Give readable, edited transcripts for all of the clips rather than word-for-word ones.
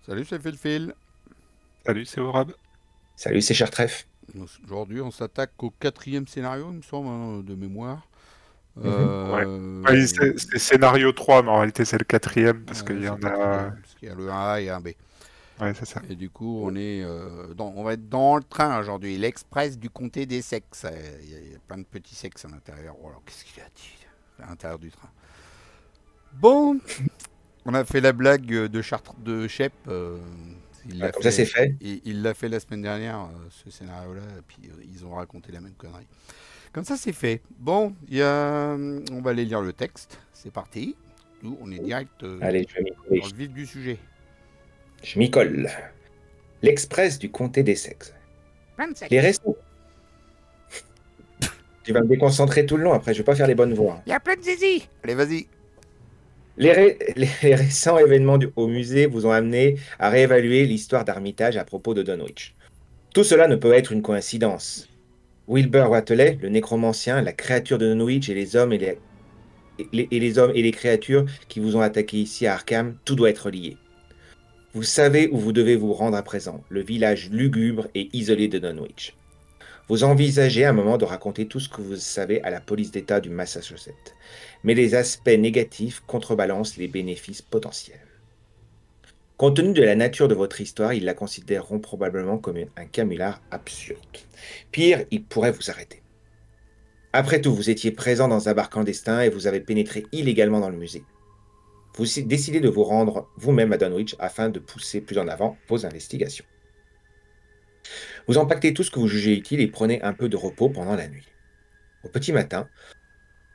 Salut, c'est Phil. Salut, c'est Orab. Salut, c'est Chartref. Aujourd'hui, on s'attaque au quatrième scénario, il me semble, hein, de mémoire. Mhm. Ouais. Ouais, c'est scénario 3, mais en réalité c'est le quatrième, parce Ouais, qu'il y c'est en le a... quatrième, parce qu'il y a le 1A et un B. Ouais, c'est ça. Et du coup, on va être dans le train aujourd'hui, l'express du comté des sexes. Il y a plein de petits sexes à l'intérieur. Oh, alors, qu'est-ce qu'il a dit à l'intérieur du train? Bon, on a fait la blague de Shep. Il Ah, l'a comme ça, c'est fait, fait. il l'a fait la semaine dernière, ce scénario-là, et puis ils ont raconté la même connerie. Comme ça, c'est fait. Bon, on va aller lire le texte. C'est parti. Nous, on est direct Allez, je vais m'y coller. dans le vif du sujet. Je m'y colle. L'Express du comté des sexes. Plein de Les sexes. récents. Tu vas me déconcentrer tout le long, après, je vais pas faire les bonnes voix. Il y a plein de zizi. Allez, vas-y. Les récents événements au musée vous ont amené à réévaluer l'histoire d'Armitage à propos de Dunwich. Tout cela ne peut être une coïncidence. Wilbur Whateley, le nécromancien, la créature de Dunwich et les hommes et les hommes et les créatures qui vous ont attaqué ici à Arkham, tout doit être lié. Vous savez où vous devez vous rendre à présent, le village lugubre et isolé de Dunwich. Vous envisagez un moment de raconter tout ce que vous savez à la police d'État du Massachusetts, mais les aspects négatifs contrebalancent les bénéfices potentiels. Compte tenu de la nature de votre histoire, ils la considéreront probablement comme un canular absurde. Pire, ils pourraient vous arrêter. Après tout, vous étiez présent dans un bar clandestin et vous avez pénétré illégalement dans le musée. Vous décidez de vous rendre vous-même à Dunwich afin de pousser plus en avant vos investigations. Vous empaquetez tout ce que vous jugez utile et prenez un peu de repos pendant la nuit. Au petit matin,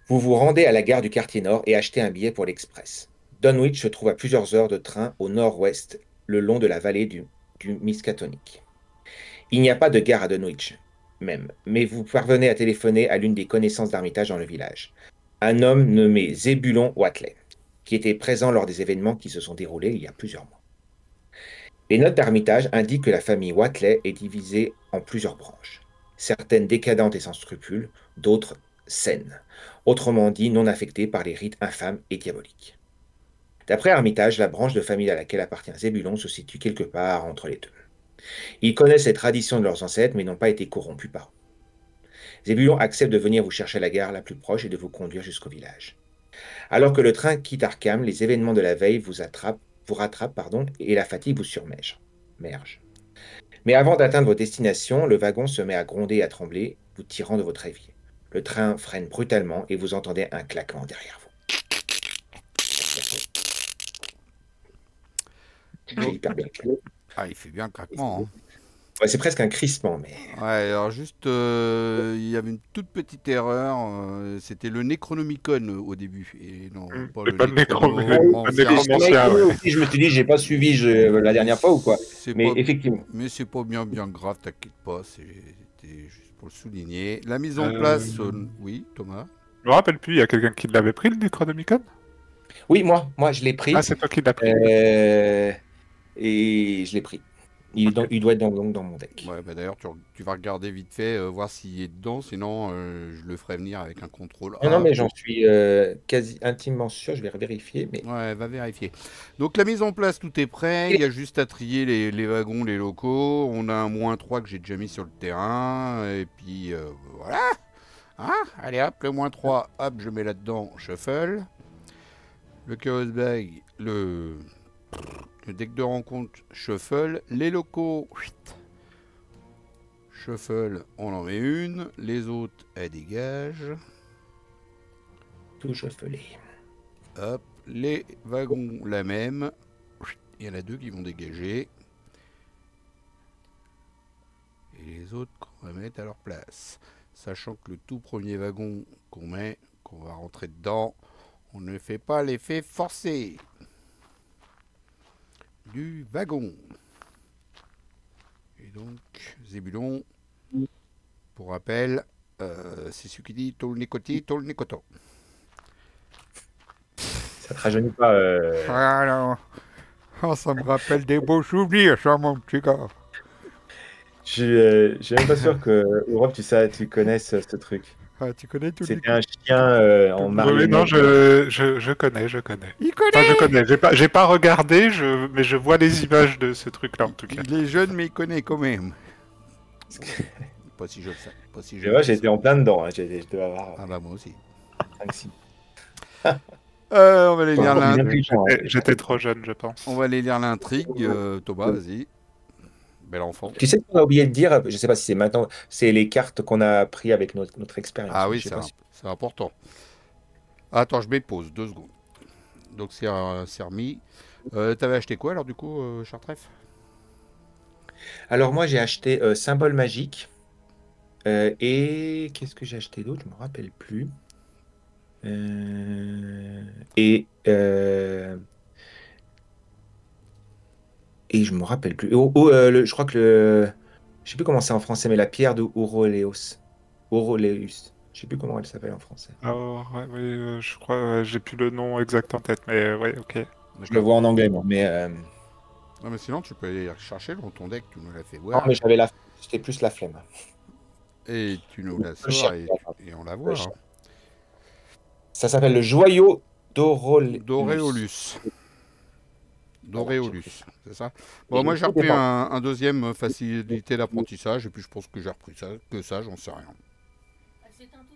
vous vous rendez à la gare du quartier nord et achetez un billet pour l'Express. Dunwich se trouve à plusieurs heures de train au nord-ouest, le long de la vallée du Miskatonic. Il n'y a pas de gare à Dunwich, même, mais vous parvenez à téléphoner à l'une des connaissances d'Armitage dans le village. Un homme nommé Zébulon Whateley, qui était présent lors des événements qui se sont déroulés il y a plusieurs mois. Les notes d'Armitage indiquent que la famille Whateley est divisée en plusieurs branches, certaines décadentes et sans scrupules, d'autres saines, autrement dit non affectées par les rites infâmes et diaboliques. D'après Armitage, la branche de famille à laquelle appartient Zébulon se situe quelque part entre les deux. Ils connaissent les traditions de leurs ancêtres mais n'ont pas été corrompus par eux. Zébulon accepte de venir vous chercher à la gare la plus proche et de vous conduire jusqu'au village. Alors que le train quitte Arkham, les événements de la veille vous rattrapent, et la fatigue vous surmerge. Mais avant d'atteindre votre destination, le wagon se met à gronder et à trembler, vous tirant de votre évier. Le train freine brutalement et vous entendez un claquement derrière vous. J'ai Donc, hyper bien claqué. il fait bien le craquement, hein. Ouais, c'est presque un crissement, mais... Ouais, alors juste, il y avait une toute petite erreur. C'était le Necronomicon au début, et non pas C'est le pas le Ah, Necromancien. nécromancien, ouais. je me suis dit, j'ai pas suivi la dernière fois ou quoi. C'est Mais pas, effectivement. mais c'est pas bien grave, t'inquiète pas. C'était juste pour le souligner. La mise en Euh... place, oui, Thomas. Je me rappelle plus, il y a quelqu'un qui l'avait pris, le Necronomicon? Oui, moi je l'ai Ah, pris. c'est toi qui l'as pris. euh, et je l'ai pris. Ok. Il doit être dans mon deck. Ouais, bah d'ailleurs, tu vas regarder vite fait, voir s'il est dedans. Sinon, je le ferai venir avec un contrôle Non, non, A. mais j'en suis quasi intimement sûr, je vais vérifier. Mais... Ouais, va vérifier. Donc la mise en place, tout est prêt. Il y a juste à trier les wagons, les locaux. On a un -3 que j'ai déjà mis sur le terrain. Et puis voilà. Hein, allez hop, le -3, hop, je mets là-dedans, shuffle. Le chaos bag, le deck de rencontre, shuffle. Les locaux, shuffle, on en met une. Les autres, elles dégagent. Tout shufflé. Hop, les wagons, la même. Il y en a deux qui vont dégager. Et les autres qu'on va mettre à leur place. Sachant que le tout premier wagon qu'on met, qu'on va rentrer dedans, on ne fait pas l'effet forcé du wagon. Et donc, Zébulon, pour rappel, c'est celui qui dit Tolnikoti, Tolnikoto. Ça te rajeunit pas. Alors, ça me rappelle des beaux souvenirs, ça, mon petit gars. Je suis même pas sûr que Europe, tu connaisses ce truc. Ah, tu connais tout C'était un chien en Oui, marionnette. non, je connais, je connais. Il Enfin, je connaît. connais. J'ai pas regardé, mais je vois les images de ce truc-là en tout cas. Il est jeune, mais il connaît quand même. Pas si jeune ça. Pas si Et jeune moi, que ça. j'étais en plein dedans. Hein. Je devais avoir Ah bah moi aussi. 5-6. On va aller Pas lire encore bien l'intrigue. plus tard, hein. J'étais trop jeune, je pense. On va aller lire l'intrigue. Thomas, vas-y. Bel enfant. Tu sais ce qu'on a oublié de dire, je sais pas si c'est maintenant, c'est les cartes qu'on a pris avec notre expérience. Ah Mais oui, je sais pas si... c'est important. Attends, je mets pause, 2 secondes. Donc c'est remis. T'avais acheté quoi alors du coup, Chartref? Alors moi, j'ai acheté Symbole Magique. Et qu'est-ce que j'ai acheté d'autre? Je me rappelle plus. Euh, Et, euh, et je me rappelle plus. Je crois que je sais plus comment c'est en français, mais la pierre de Auroleus. Auroleus. Je sais plus comment elle s'appelle en français. Alors, ouais, oui, je crois, j'ai plus le nom exact en tête, mais ouais, ok. Je le vois en anglais, moi. Mais Non mais sinon tu peux aller chercher dans ton deck, tu nous l'as fait non, voir. mais c'était plus la flemme. Et tu nous la Le sors cher. et on la voit. Hein. Ça s'appelle le joyau d'Auroleus. D'Auréolus. Voilà, j'ai pris D'Auréolus, ça. c'est ça. Et Bon, moi j'ai tout repris dépend. un deuxième facilité d'apprentissage et puis je pense que j'ai repris ça, que ça, j'en sais rien.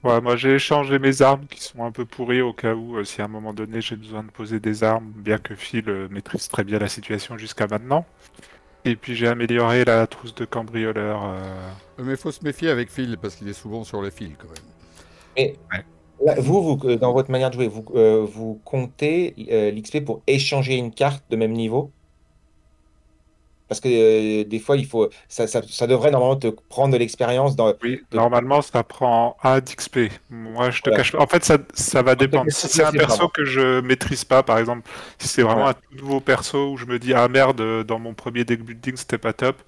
Ouais, moi j'ai échangé mes armes qui sont un peu pourries au cas où, si à un moment donné j'ai besoin de poser des armes, bien que Phil maîtrise très bien la situation jusqu'à maintenant. Et puis j'ai amélioré la trousse de cambrioleur. Mais faut se méfier avec Phil parce qu'il est souvent sur le fil quand même. Mais Ouais. là, dans votre manière de jouer, vous comptez l'XP pour échanger une carte de même niveau? Parce que des fois, ça devrait normalement te prendre de l'expérience Oui, de... normalement ça prend 1 d'XP. Moi je te Voilà. cache pas. En fait, ça va dépendre. Si c'est un perso Pardon. que je maîtrise pas, par exemple, si c'est vraiment Voilà. un tout nouveau perso où je me dis ah merde, dans mon premier deck building c'était pas top,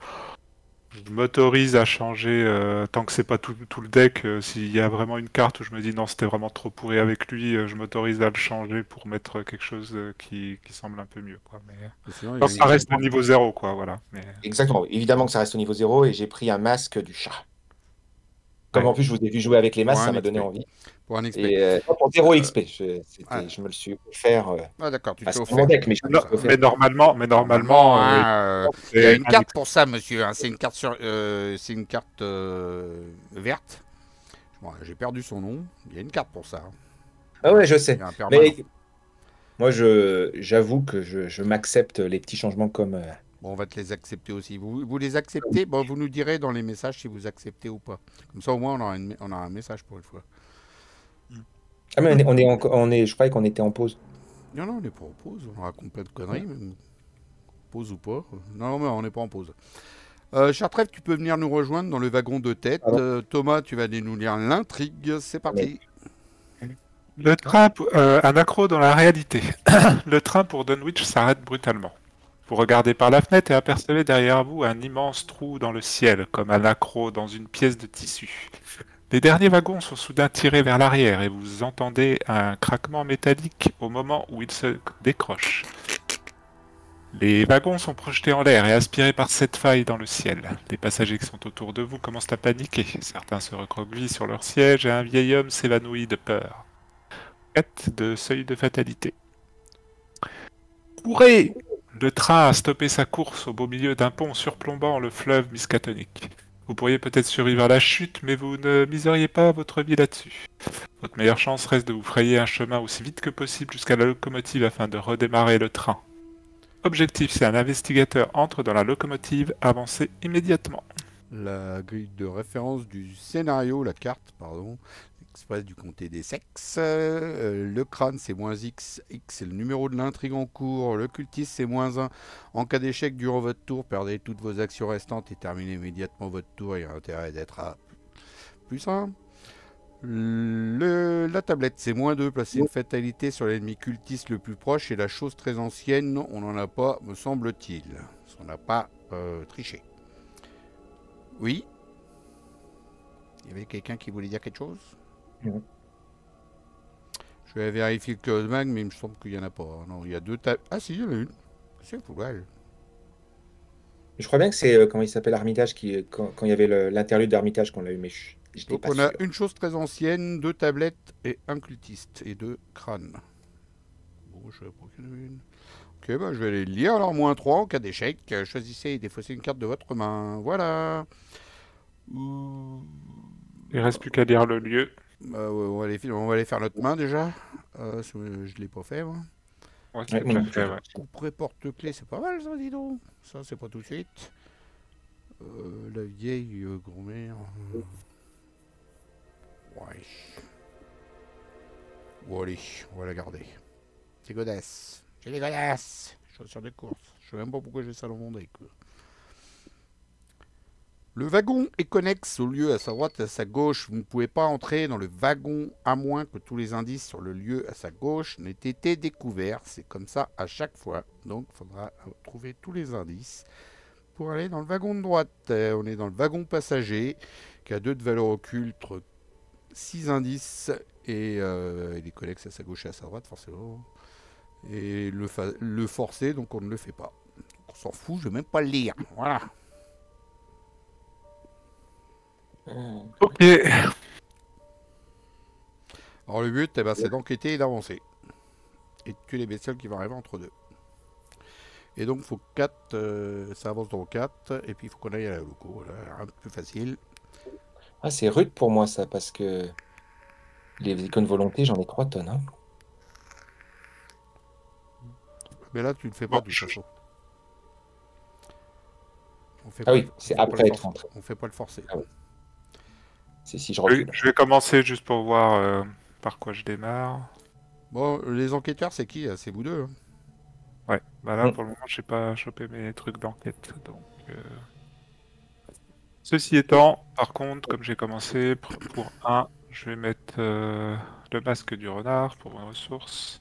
je m'autorise à changer tant que c'est pas tout le deck. S'il y a vraiment une carte où je me dis non, c'était vraiment trop pourri avec lui, je m'autorise à le changer pour mettre quelque chose qui semble un peu mieux, quoi. Mais Sinon, il tant y a que une... ça reste au niveau 0, quoi, voilà. Mais Exactement. Évidemment que ça reste au niveau 0 et j'ai pris un masque du chat. Comme ouais. en plus, je vous ai vu jouer avec les pour masques, ça un m'a donné XP. envie. Pour un XP. Et pour 0 Euh, XP, ah, je me le suis offert. ah, d'accord, tu te Bah, l'as c'est mon offert. deck, mais je me le Non, suis offert. mais Normalement, normalement, hein, il y a c'est une un carte XP. pour ça, monsieur. Hein. C'est une carte verte. Bon, j'ai perdu son nom. Il y a une carte pour ça. Hein. Ah ouais, je Il sais. y a un permanent. Mais moi, j'avoue que je m'accepte les petits changements comme. Bon, on va te les accepter aussi. Vous les acceptez? Bon, vous nous direz dans les messages si vous acceptez ou pas. Comme ça, au moins, on aura un message pour une fois. Ah, mais je croyais qu'on était en pause. Non, non, on n'est pas en pause. On raconte plein de conneries. Mais pause ou pas. Non, mais on n'est pas en pause. Chartref, tu peux venir nous rejoindre dans le wagon de tête. Pardon. Thomas, tu vas aller nous lire l'intrigue. C'est parti. Le train, un accro dans la réalité. Le train pour Dunwich s'arrête brutalement. Vous regardez par la fenêtre et apercevez derrière vous un immense trou dans le ciel, comme un accro dans une pièce de tissu. Les derniers wagons sont soudain tirés vers l'arrière et vous entendez un craquement métallique au moment où ils se décrochent. Les wagons sont projetés en l'air et aspirés par cette faille dans le ciel. Les passagers qui sont autour de vous commencent à paniquer. Certains se recroquevillent sur leur siège et un vieil homme s'évanouit de peur. 4 de seuil de fatalité. Courez! Le train a stoppé sa course au beau milieu d'un pont surplombant le fleuve Miskatonic. Vous pourriez peut-être survivre à la chute, mais vous ne miseriez pas votre vie là-dessus. Votre meilleure chance reste de vous frayer un chemin aussi vite que possible jusqu'à la locomotive afin de redémarrer le train. Objectif, si un investigateur entre dans la locomotive, avancez immédiatement. La grille de référence du scénario, la carte, pardon. Express du comté des sexes. Le crâne, c'est -X. X, c'est le numéro de l'intrigue en cours. Le cultiste, c'est -1. En cas d'échec durant votre tour, perdez toutes vos actions restantes et terminez immédiatement votre tour. Il y a intérêt d'être à +1. La tablette, c'est -2. Placez une fatalité sur l'ennemi cultiste le plus proche. Et la chose très ancienne, on n'en a pas, me semble-t-il. Parce qu'on n'a pas triché. Oui. Il y avait quelqu'un qui voulait dire quelque chose? Non. Je vais vérifier le code mag, mais il me semble qu'il n'y en a pas. Non, il y a 2 tables. Ah si, il y en a une. C'est poubelle. Je crois bien que c'est, comment il s'appelle, Armitage, quand il y avait l'interlude d'Armitage qu'on l'a eu, mais J'étais Donc pas on a sûr. une chose très ancienne, 2 tablettes et un cultiste et 2 crânes. Bon, je vais prendre une. Ok, bah je vais aller le lire. Alors, -3 en cas d'échec. Choisissez et défaussez une carte de votre main. Voilà. Il reste plus qu'à lire le lieu. Bah, ouais, on va aller faire notre main déjà. Je l'ai pas fait, moi. Ouais, Ouais, c'est moi déjà non plus. fait, ouais. Couperai porte-clés, c'est pas mal ça, dis donc. Ça, c'est pas tout de suite. La vieille grand-mère. Ouais. Bon, allez, on va la garder. C'est godasse. J'ai les godasses. Chaussures de course. Je sais même pas pourquoi j'ai ça dans mon deck. Le wagon est connexe au lieu à sa droite et à sa gauche. Vous ne pouvez pas entrer dans le wagon à moins que tous les indices sur le lieu à sa gauche n'aient été découverts. C'est comme ça à chaque fois. Donc il faudra trouver tous les indices pour aller dans le wagon de droite. On est dans le wagon passager qui a 2 de valeur occulte, 6 indices et il est connexe à sa gauche et à sa droite forcément. Et le forcer, donc on ne le fait pas. On s'en fout, je ne vais même pas le lire. Voilà. Ok. Alors le but, eh ben, c'est d'enquêter et d'avancer. Et de tuer les bestioles qui vont arriver entre deux. Et donc il faut 4, ça avance dans 4, et puis il faut qu'on aille à la loco. Voilà, un peu plus facile. Ah, c'est rude pour moi, ça, parce que les icônes volonté, j'en ai 3 tonnes. Hein. Mais là, tu ne le fais pas Bon, de toute façon. On fait Ah pas, oui, c'est après être rentré. on fait pas le forcer. Ah oui. C'est si je recule. je vais commencer juste pour voir par quoi je démarre. Bon, les enquêteurs, c'est qui? C'est vous deux. Hein. Ouais, bah là Mm. pour le moment, j'ai pas chopé mes trucs d'enquête. Donc, ceci étant, par contre, comme j'ai commencé, pour 1, je vais mettre le masque du renard pour une ressource.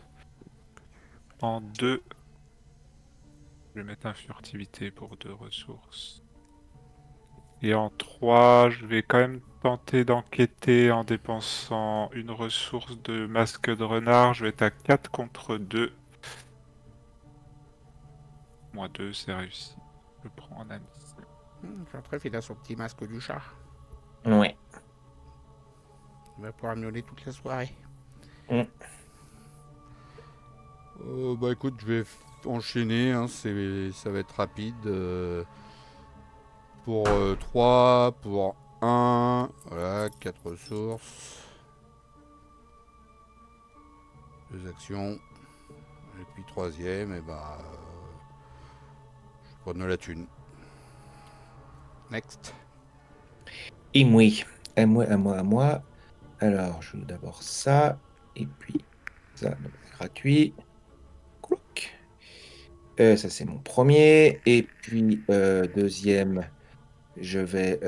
En 2, je vais mettre un furtivité pour 2 ressources. Et en 3, je vais quand même tenter d'enquêter en dépensant une ressource de masque de renard. Je vais être à 4 contre 2. Moins 2, c'est réussi. Je prends un ami. Je suis très fidèle à son petit masque du chat. Ouais. Il va pouvoir miauler toute la soirée. Mm. Bah écoute, je vais enchaîner. Hein, ça va être rapide. Pour 3, pour 1. Voilà, 4 ressources. 2 actions. Et puis troisième, et bah. Je prends de la thune. Next. Et moi, à moi, à moi, à moi. Alors, je joue d'abord ça, et puis ça, donc, gratuit. Clouc. Ça, c'est mon premier. Et puis, deuxième, je vais...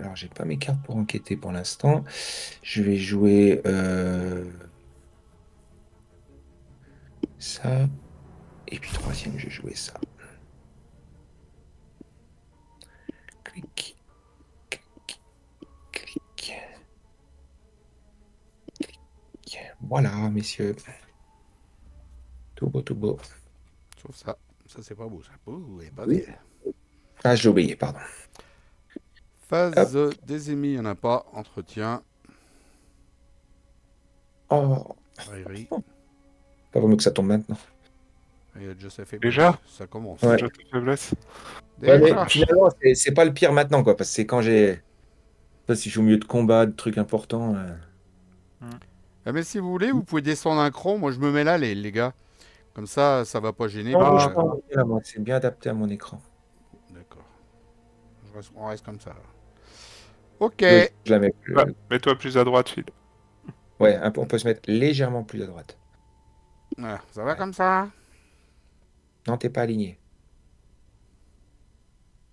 alors, j'ai pas mes cartes pour enquêter pour l'instant. Je vais jouer ça. Et puis, troisième, je vais jouer ça. Clic. Clic. Clic. Clic. Voilà, messieurs. Tout beau, tout beau. Sauf ça. Ça, c'est pas beau, ça. Ouh, elle est pas belle. Ah, j'ai oublié, pardon. Phase des émis, il n'y en a pas. Entretien. Oh, Raillerie. pas vaut mieux que ça tombe maintenant. Il a déjà sa faiblesse. Déjà Ça commence. Ouais. Déjà ta faiblesse. Ouais, Déjà. mais finalement, c'est pas le pire maintenant, quoi, parce que c'est quand j'ai... Pas si je joue au milieu de combat, de trucs importants. Ah, mais si vous voulez, vous pouvez descendre un cran. Moi, je me mets là, les gars. Comme ça va pas gêner. Non, puis, je pense que là, moi, c'est bien adapté à mon écran. D'accord. On reste comme ça. Ok. Je la mets plus... Bah, mets-toi plus à droite, Phil. Ouais, on peut se mettre légèrement plus à droite. Voilà, ça va comme ça. Non, t'es pas aligné.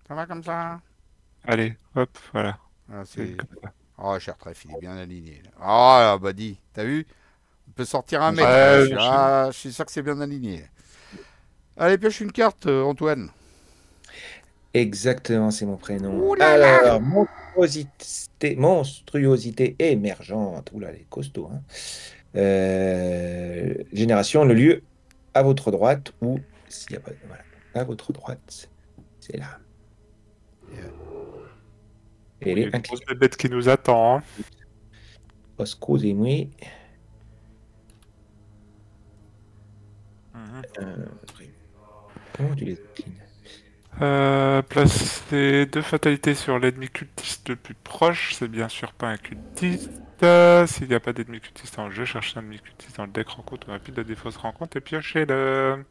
Ça va comme ça. Allez, hop, voilà. Ah, C'est c'est... comme ça. Oh, cher trèfle, il est bien aligné. Là. Oh, là, bah dis, t'as vu? On peut sortir un mètre. Ouais, Là. Je suis sûr que c'est bien aligné. Allez, pioche une carte, Antoine. Exactement, c'est mon prénom. Ouh là là. Alors, monstruosité émergente. Oula, elle est costaud. Hein. Génération, le lieu à votre droite ou s'il y a pas, voilà, à votre droite, c'est là. Et Il elle y a est une grosse inclinée. bébête qui nous attend. Hein. Excusez-moi. Mhm. Comment tu les inclines? Placer 2 fatalités sur l'ennemi cultiste le plus proche, c'est bien sûr pas un cultiste. S'il n'y a pas d'ennemi cultiste en jeu, cherchez un ennemi cultiste dans le deck rencontre ou rapide de défausse rencontre et piochez-le.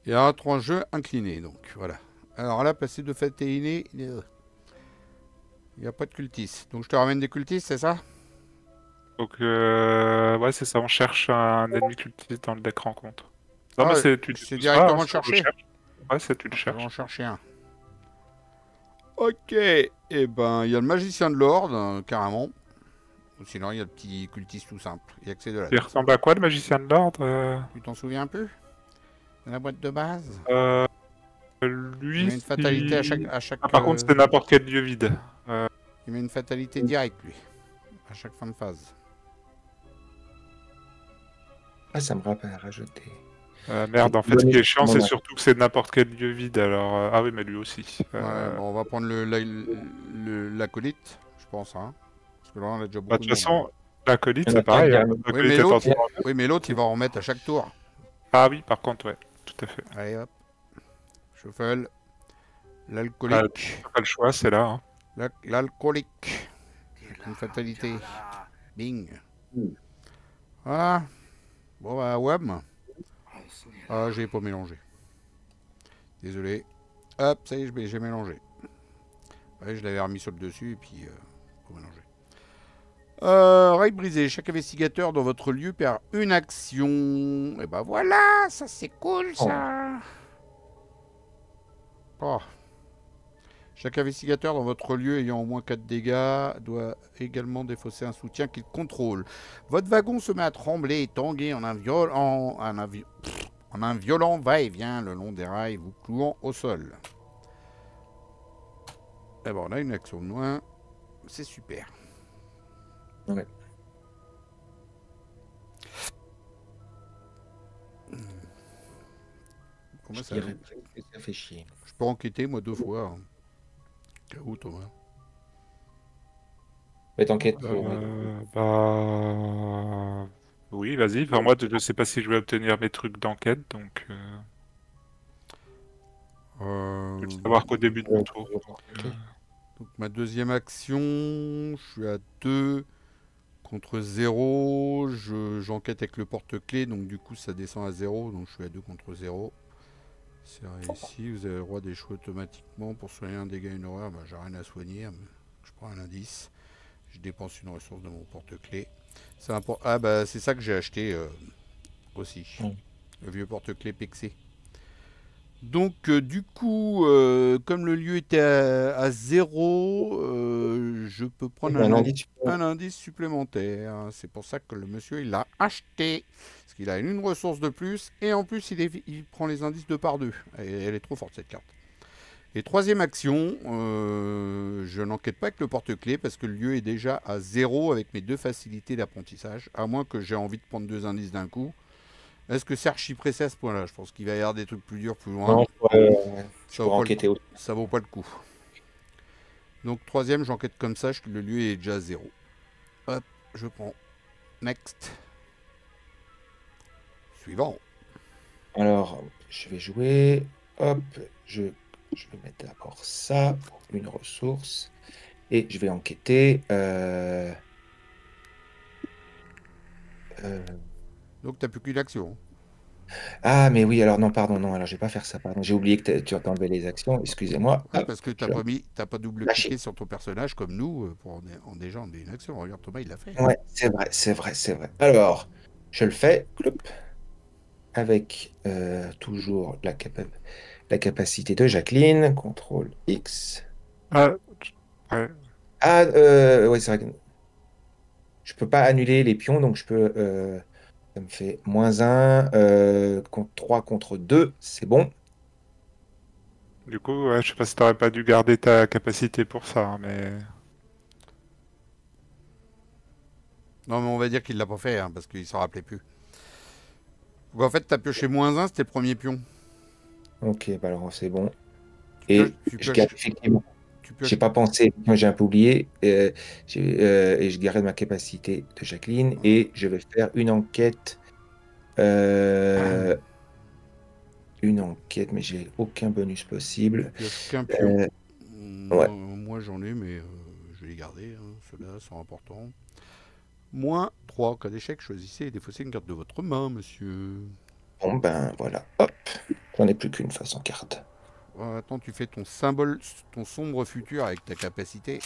Il y a 3 jeux inclinés, donc voilà. Alors là, passer de fatalité, il n'y a pas de cultistes. Donc je te ramène des cultistes, c'est ça? Donc, ouais, c'est ça, on cherche un ennemi cultiste dans le deck rencontre. Non, mais Ah, tu c'est défausseras, hein, directement le si on le chercher. cherche. Ouais, c'est tu le Je vais cherches. en chercher un. Ok, et ben il y a le magicien de l'ordre, carrément. Ou sinon il y a le petit cultiste tout simple. Il y a que c'est de là. Il ressemble à quoi, le magicien de l'ordre Tu t'en souviens un peu? De la boîte de base? euh, Il Lui, met une fatalité si... à chaque Ah, par contre, c'est n'importe quel lieu vide. il met une fatalité directe, lui. À chaque fin de phase. Ah, ça me rappelle à rajouter. Merde, en fait, ce qui est chiant, c'est surtout que c'est n'importe quel lieu vide. Alors, ah oui, mais lui aussi. Ouais, bon, on va prendre l'acolyte, je pense, hein. Parce que là, on a déjà Bah, beaucoup de de toute monde. façon, l'acolyte, Il y en c'est a pas pareil. Hein. également. Oui, L'acolyte mais est en l'autre, tour. oui, mais l'autre, il va en remettre à chaque tour. Ah oui, par contre, ouais, tout à fait. Allez, hop. Shuffle. Ah, L'alcoolique. t'as pas le choix, c'est là. Hein. L'alcoolique. Une fatalité. Bing. Mm. Voilà. Bon, bah, wham. Ah, j'ai pas mélangé. Désolé. Hop, ça y est, j'ai mélangé. Ouais, je l'avais remis sur le dessus et puis pas mélangé. Rail brisé. Chaque investigateur dans votre lieu perd une action. Et bah voilà, ça c'est cool ça. Oh. Chaque investigateur dans votre lieu ayant au moins 4 dégâts doit également défausser un soutien qu'il contrôle. Votre wagon se met à trembler et tanguer en un violent va-et-vient le long des rails, vous clouant au sol. Et bon, on a une action de moins. C'est super. Ouais. Comment ça, Ça fait chier. je peux enquêter, moi, 2 fois. Hein. Cas où, Thomas? Mais t'enquêtes. Bah... Oui, vas-y. Enfin, moi, je sais pas si je vais obtenir mes trucs d'enquête, donc... Je vais le savoir qu'au début de mon tour. Donc ma deuxième action, je suis à 2 contre 0. J'enquête avec le porte-clés, donc du coup ça descend à 0. Donc je suis à 2 contre 0. C'est réussi, vous avez le droit d'échouer automatiquement. Pour soigner un dégât, une horreur, bah, j'ai rien à soigner. Je prends un indice. Je dépense une ressource de mon porte-clés. Ah bah c'est ça que j'ai acheté aussi. Le vieux porte-clés Pexé. Donc du coup, comme le lieu était à 0, je peux prendre un indice supplémentaire. C'est pour ça que le monsieur il l'a acheté. Parce qu'il a une ressource de plus. Et en plus il prend les indices 2 par 2. Elle est trop forte cette carte. Et troisième action, je n'enquête pas avec le porte-clés parce que le lieu est déjà à 0 avec mes 2 facilités d'apprentissage. À moins que j'ai envie de prendre 2 indices d'un coup. Est-ce que c'est archi pressé à ce point-là? Je pense qu'il va y avoir des trucs plus durs, plus loin. Non, ça vaut pas le coup. Donc troisième, j'enquête comme ça, le lieu est déjà à 0. Hop, je prends. Next. Suivant. Alors, je vais jouer. Hop, je vais mettre d'abord ça, une ressource. Et je vais enquêter. Donc t'as plus qu'une action. Ah, mais oui, alors non, pardon, non, alors je vais pas faire ça, pardon. J'ai oublié que tu as enlevé les actions, excusez-moi. Ouais, parce que t'as pas double-cliqué sur ton personnage comme nous pour déjà enlever une action. Regarde, Thomas, il l'a fait. Ouais, c'est vrai, c'est vrai, c'est vrai. Alors, je le fais, cloup, avec toujours la capacité de Jacqueline, contrôle X. Ouais. Ah, ouais, c'est vrai que je peux pas annuler les pions, donc je peux. Ça me fait -1, contre 3 contre 2, c'est bon. Du coup, ouais, je sais pas si t'aurais pas dû garder ta capacité pour ça, hein, mais... Non, mais on va dire qu'il l'a pas fait, hein, parce qu'il s'en rappelait plus. Donc en fait, t'as pioché -1, c'était le premier pion. Ok, bah alors c'est bon. Et je garde effectivement. Tu pioches. J'ai pas pensé, moi j'ai un peu oublié, et je garde ma capacité de Jacqueline, et je vais faire euh, une enquête, mais j'ai aucun bonus Tu possible. pioches qu'un pion. Euh, Moi, ouais. moi j'en ai, mais je vais les garder. Hein. Ceux-là sont importants. Moins 3 en cas d'échec, choisissez et défaussez une carte de votre main, monsieur. Bon, ben voilà, hop, j'en ai plus qu'une façon carte. Attends, tu fais ton symbole, ton sombre futur avec ta capacité.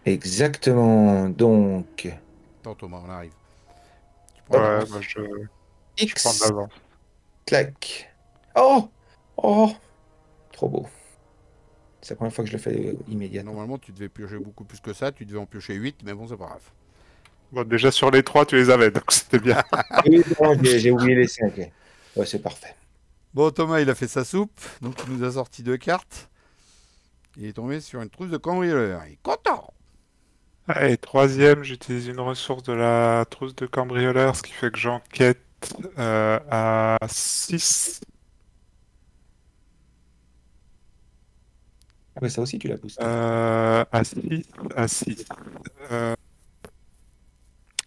Exactement, donc, Attends, Thomas, on arrive. Tu prends de Ouais, moi l'avance. je prends de X, l'avance. clac. Oh, oh, trop beau. C'est la première fois que je le fais immédiatement. Normalement, tu devais piocher beaucoup plus que ça. Tu devais en piocher 8, mais bon, c'est pas grave. Bon, déjà sur les 3, tu les avais, donc c'était bien. Oui, non, j'ai oublié les 5. Ouais, c'est parfait. Bon, Thomas, il a fait sa soupe. Donc, il nous a sorti 2 cartes. Il est tombé sur une trousse de cambrioleur. Il est content. Et troisième, j'utilise une ressource de la trousse de cambrioleur, ce qui fait que j'enquête à 6. Ah, mais ça aussi, tu l'as boosté. À 6. À 6. Euh,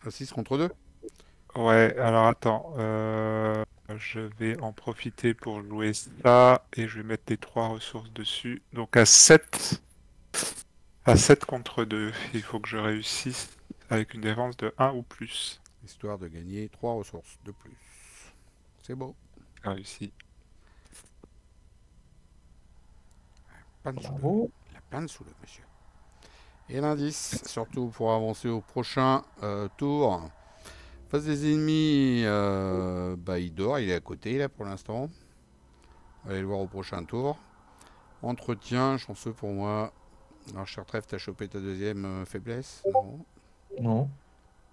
6 contre 2. ouais, alors attends. Je vais en profiter pour jouer ça et je vais mettre les 3 ressources dessus. Donc à 7. À 7 contre 2. Il faut que je réussisse avec une défense de 1 ou plus. Histoire de gagner 3 ressources de plus. C'est beau. Réussi. Plein de sous le... Bravo. Il a plein de sous le monsieur. Et l'indice, surtout pour avancer au prochain tour. Face des ennemis, bah il dort, il est à côté là pour l'instant. Allez le voir au prochain tour. Entretien, chanceux pour moi. Alors, cher Trèfle, t'as chopé ta deuxième faiblesse? Non. Non,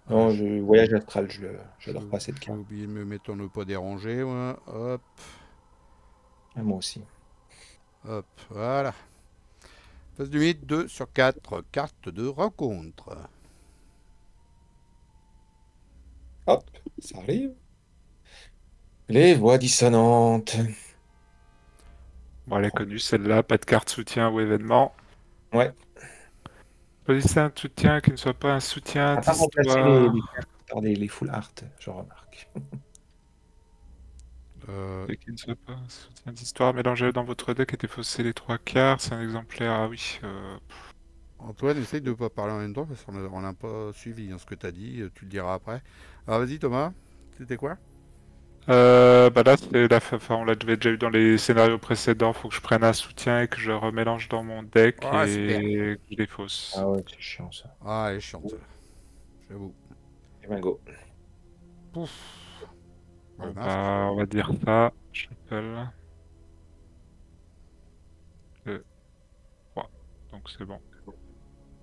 Ah, non, voyage astral, j'ai j'adore pas cette j'ai carte. oublié de me mettre en ne pas déranger. Ouais. Hop, Ah, moi aussi. hop, voilà. Face du mythe, 2 sur 4 cartes de rencontre. Hop, ça arrive. Les voix dissonantes. Bon, elle est connue celle-là, pas de carte soutien ou événement. Ouais. Choisissez un soutien qui ne soit pas un soutien On n'a pas remplacé les d'histoire. cartes par les full art, je remarque. Et qui ne soit pas un soutien d'histoire mélangé dans votre deck et défausser les 3 quarts. C'est un exemplaire. Ah oui. Antoine, essaye de ne pas parler en même temps parce qu'on n'a pas suivi hein, ce que tu as dit. Tu le diras après. Alors vas-y Thomas, c'était quoi? Bah là, c'est enfin, on l'avait déjà eu dans les scénarios précédents. Faut que je prenne un soutien et que je remélange dans mon deck Ah super. et que je défausse. Ah ouais, c'est chiant ça. Ah elle est chiante. J'avoue. Et ben go. Pouf. On Le masque. va, on va dire ça. J'appelle le 3. Donc c'est bon.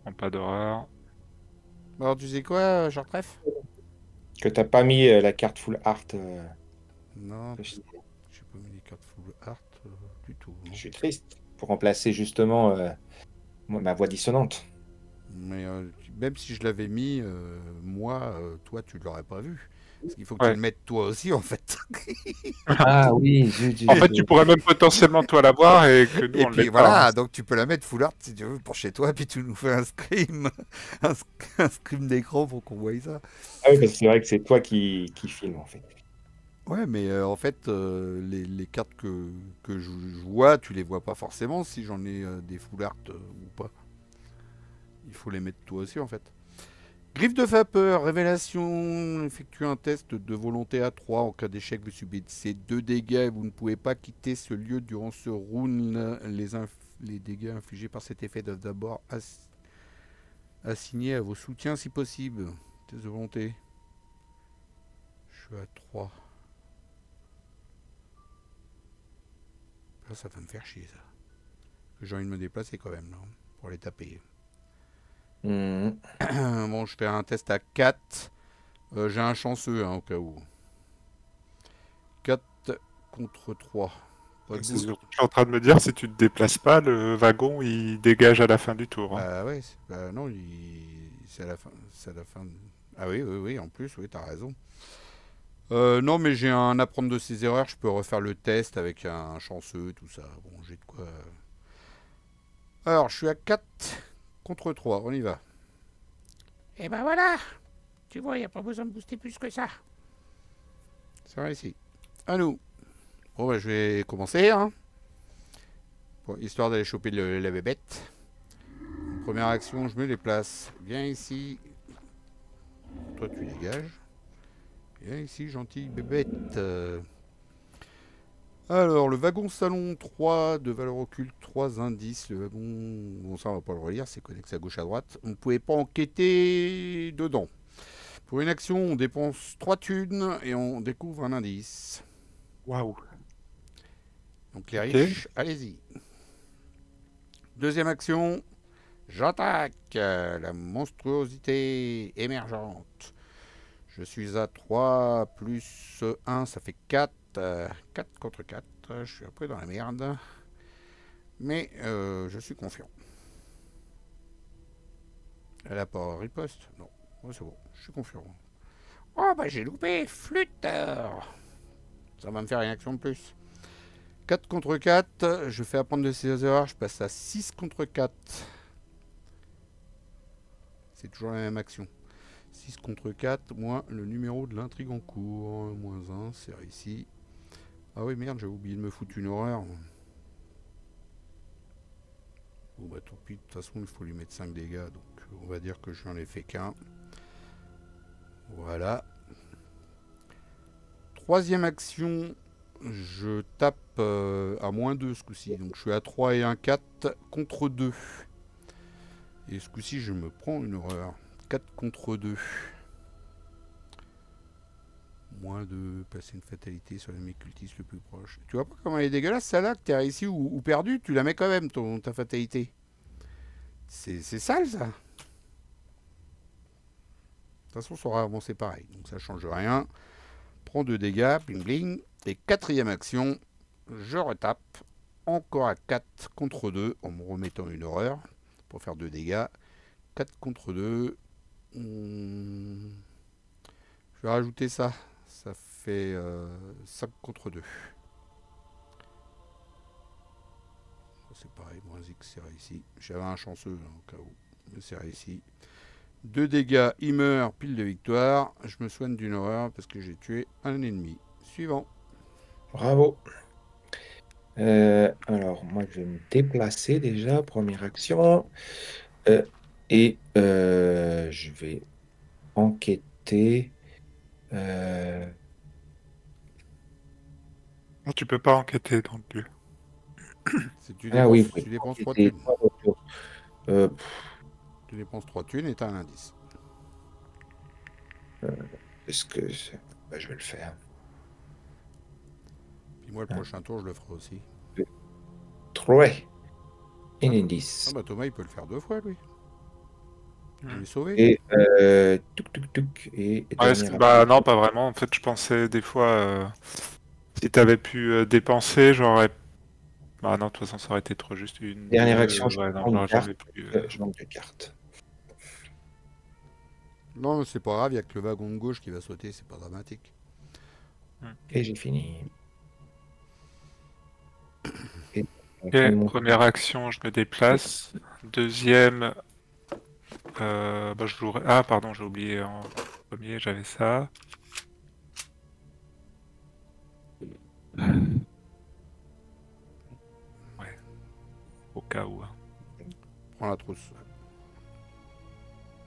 En pas d'horreur. Alors tu sais quoi, cher Trèfle? Que t'as pas mis la carte full art. Non, Je j'ai pas mis les cartes full art du tout. Non. suis triste. Pour remplacer justement ma voix dissonante. Mais même si je l'avais mis, moi, toi, tu l'aurais pas vu. Parce qu'il faut que tu Ouais. le mettes toi aussi, en fait. Ah oui, En fait, tu pourrais même potentiellement toi l'avoir et que nous Et on ne puis l'ait voilà, pas. Hein. donc tu peux la mettre full art si tu veux pour chez toi, puis tu nous fais un scream, un scream d'écran pour qu'on voie ça. Ah oui, parce que c'est vrai que c'est toi qui filme en fait. Ouais, mais en fait, les cartes que je vois, tu les vois pas forcément si j'en ai des full art ou pas. Il faut les mettre toi aussi, en fait. Griffe de vapeur, révélation, effectue un test de volonté à 3. En cas d'échec, vous subissez 2 dégâts et vous ne pouvez pas quitter ce lieu durant ce round. Les dégâts infligés par cet effet doivent d'abord assigner à vos soutiens si possible. Test de volonté. Je suis à 3. Ça va me faire chier, ça. J'ai envie de me déplacer quand même, là, pour les taper. Bon, je fais un test à 4. J'ai un chanceux, hein, au cas où. 4 contre 3. Pas de C'est doute. surtout que je suis en train de me dire, si tu te déplaces pas, le wagon il dégage à la fin du tour. Hein. Bah ouais, bah non, c'est à la fin. C'est à la fin. Ah oui, oui, oui, en plus, oui, t'as raison. Non, mais j'ai un apprendre de ses erreurs. Je peux refaire le test avec un chanceux, tout ça. Bon, j'ai de quoi. Alors, je suis à 4 contre 3. On y va. Et ben voilà. Tu vois, il n'y a pas besoin de booster plus que ça. C'est réussi. À nous. Bon, bah, je vais commencer, hein. Bon, histoire d'aller choper la bébête. Première action, je me déplace. Viens ici. Toi, tu dégages. Viens ici, gentille bébête. Alors, le wagon salon 3 de valeur occulte, 3 indices. Le wagon. Bon, ça, on va pas le relire, c'est connecté à gauche à droite. On ne pouvait pas enquêter dedans. Pour une action, on dépense 3 thunes et on découvre un indice. Waouh. Donc, les Ok. riches, allez-y. Deuxième action, j'attaque la monstruosité émergente. Je suis à 3 plus 1, ça fait 4. 4 contre 4. Je suis un peu dans la merde. Mais je suis confiant. Elle a pas riposte? Non. Oh, c'est bon, je suis confiant. Oh bah j'ai loupé, flûte. Ça va me faire une action de plus. 4 contre 4, je fais apprendre de ses erreurs, je passe à 6 contre 4. C'est toujours la même action. 6 contre 4, moins le numéro de l'intrigue en cours. Moins 1, c'est réussi. Ah oui, merde, j'ai oublié de me foutre une horreur. Bon bah tant pis, de toute façon il faut lui mettre 5 dégâts, donc on va dire que je n'en ai fait qu'un. Voilà. Troisième action, je tape à moins 2 ce coup-ci. Donc je suis à 3 et 1, 4 contre 2. Et ce coup-ci je me prends une horreur. 4 contre 2. Moins de passer une fatalité sur l'ennemi cultiste le plus proche. Tu vois pas comment elle est dégueulasse celle-là, que t'es réussi ou perdu, tu la mets quand même ta fatalité. C'est sale ça. De toute façon son rarement c'est pareil, donc ça change rien. Prends 2 dégâts, bling bling. Et quatrième action, je retape encore à 4 contre 2 en me remettant une horreur pour faire 2 dégâts. 4 contre 2. Je vais rajouter ça. Ça fait 5 contre 2. C'est pareil, moins X, c'est réussi. J'avais un chanceux au cas où, mais c'est réussi. 2 dégâts, il meurt, pile de victoire. Je me soigne d'une horreur parce que j'ai tué un ennemi. Suivant. Bravo. Alors, moi, je vais me déplacer déjà, première action. Je vais enquêter. Non, tu peux pas enquêter non plus. Tu Ah oui, dépenses, vous pouvez tu dépenses 3 enquêter thunes. 3 retours. Euh, Tu dépenses 3 thunes et t'as un indice. Est-ce que je vais le faire. Puis moi, le prochain tour, je le ferai aussi. Trouver un Ah indice. bah Thomas, il peut le faire 2 fois, lui. Je Hmm. l'ai sauvé. Et touc, touc, touc. Et Ouais, dernière bah non, pas vraiment. En fait, je pensais des fois, si t'avais pu dépenser, j'aurais. Bah non, de toute façon, ça aurait été trop juste une, dernière deux. action, je Ouais, non, prends une j'aurais carte. jamais pu. Je manque de cartes. Non, c'est pas grave, il n'y a que le wagon de gauche qui va sauter, c'est pas dramatique. Et j'ai fini. Et Ok, première action, je me déplace. Deuxième, bah, je jouerai. Ah, pardon, j'ai oublié en premier, j'avais ça. Ouais, au cas où. Hein. Prends la trousse.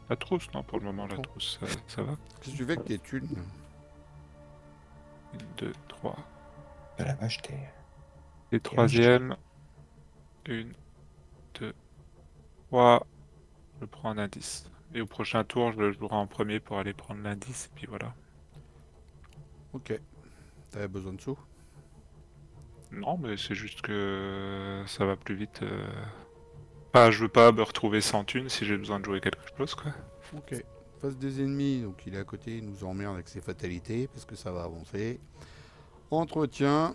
La trousse, non, pour le moment, la trousse, ça va. Qu'est-ce que tu fais avec tes thunes? 1, 2, 3. à la vache, t'es. Et troisième, 1, 2, 3. Je prends un indice. Et au prochain tour, je le jouerai en premier pour aller prendre l'indice, et puis voilà. Ok. T'avais besoin de sous? Non, mais c'est juste que ça va plus vite. Enfin, je veux pas me retrouver sans thune si j'ai besoin de jouer quelque chose, quoi. Ok. Face des ennemis, donc il est à côté, il nous emmerde avec ses fatalités, parce que ça va avancer. Entretien.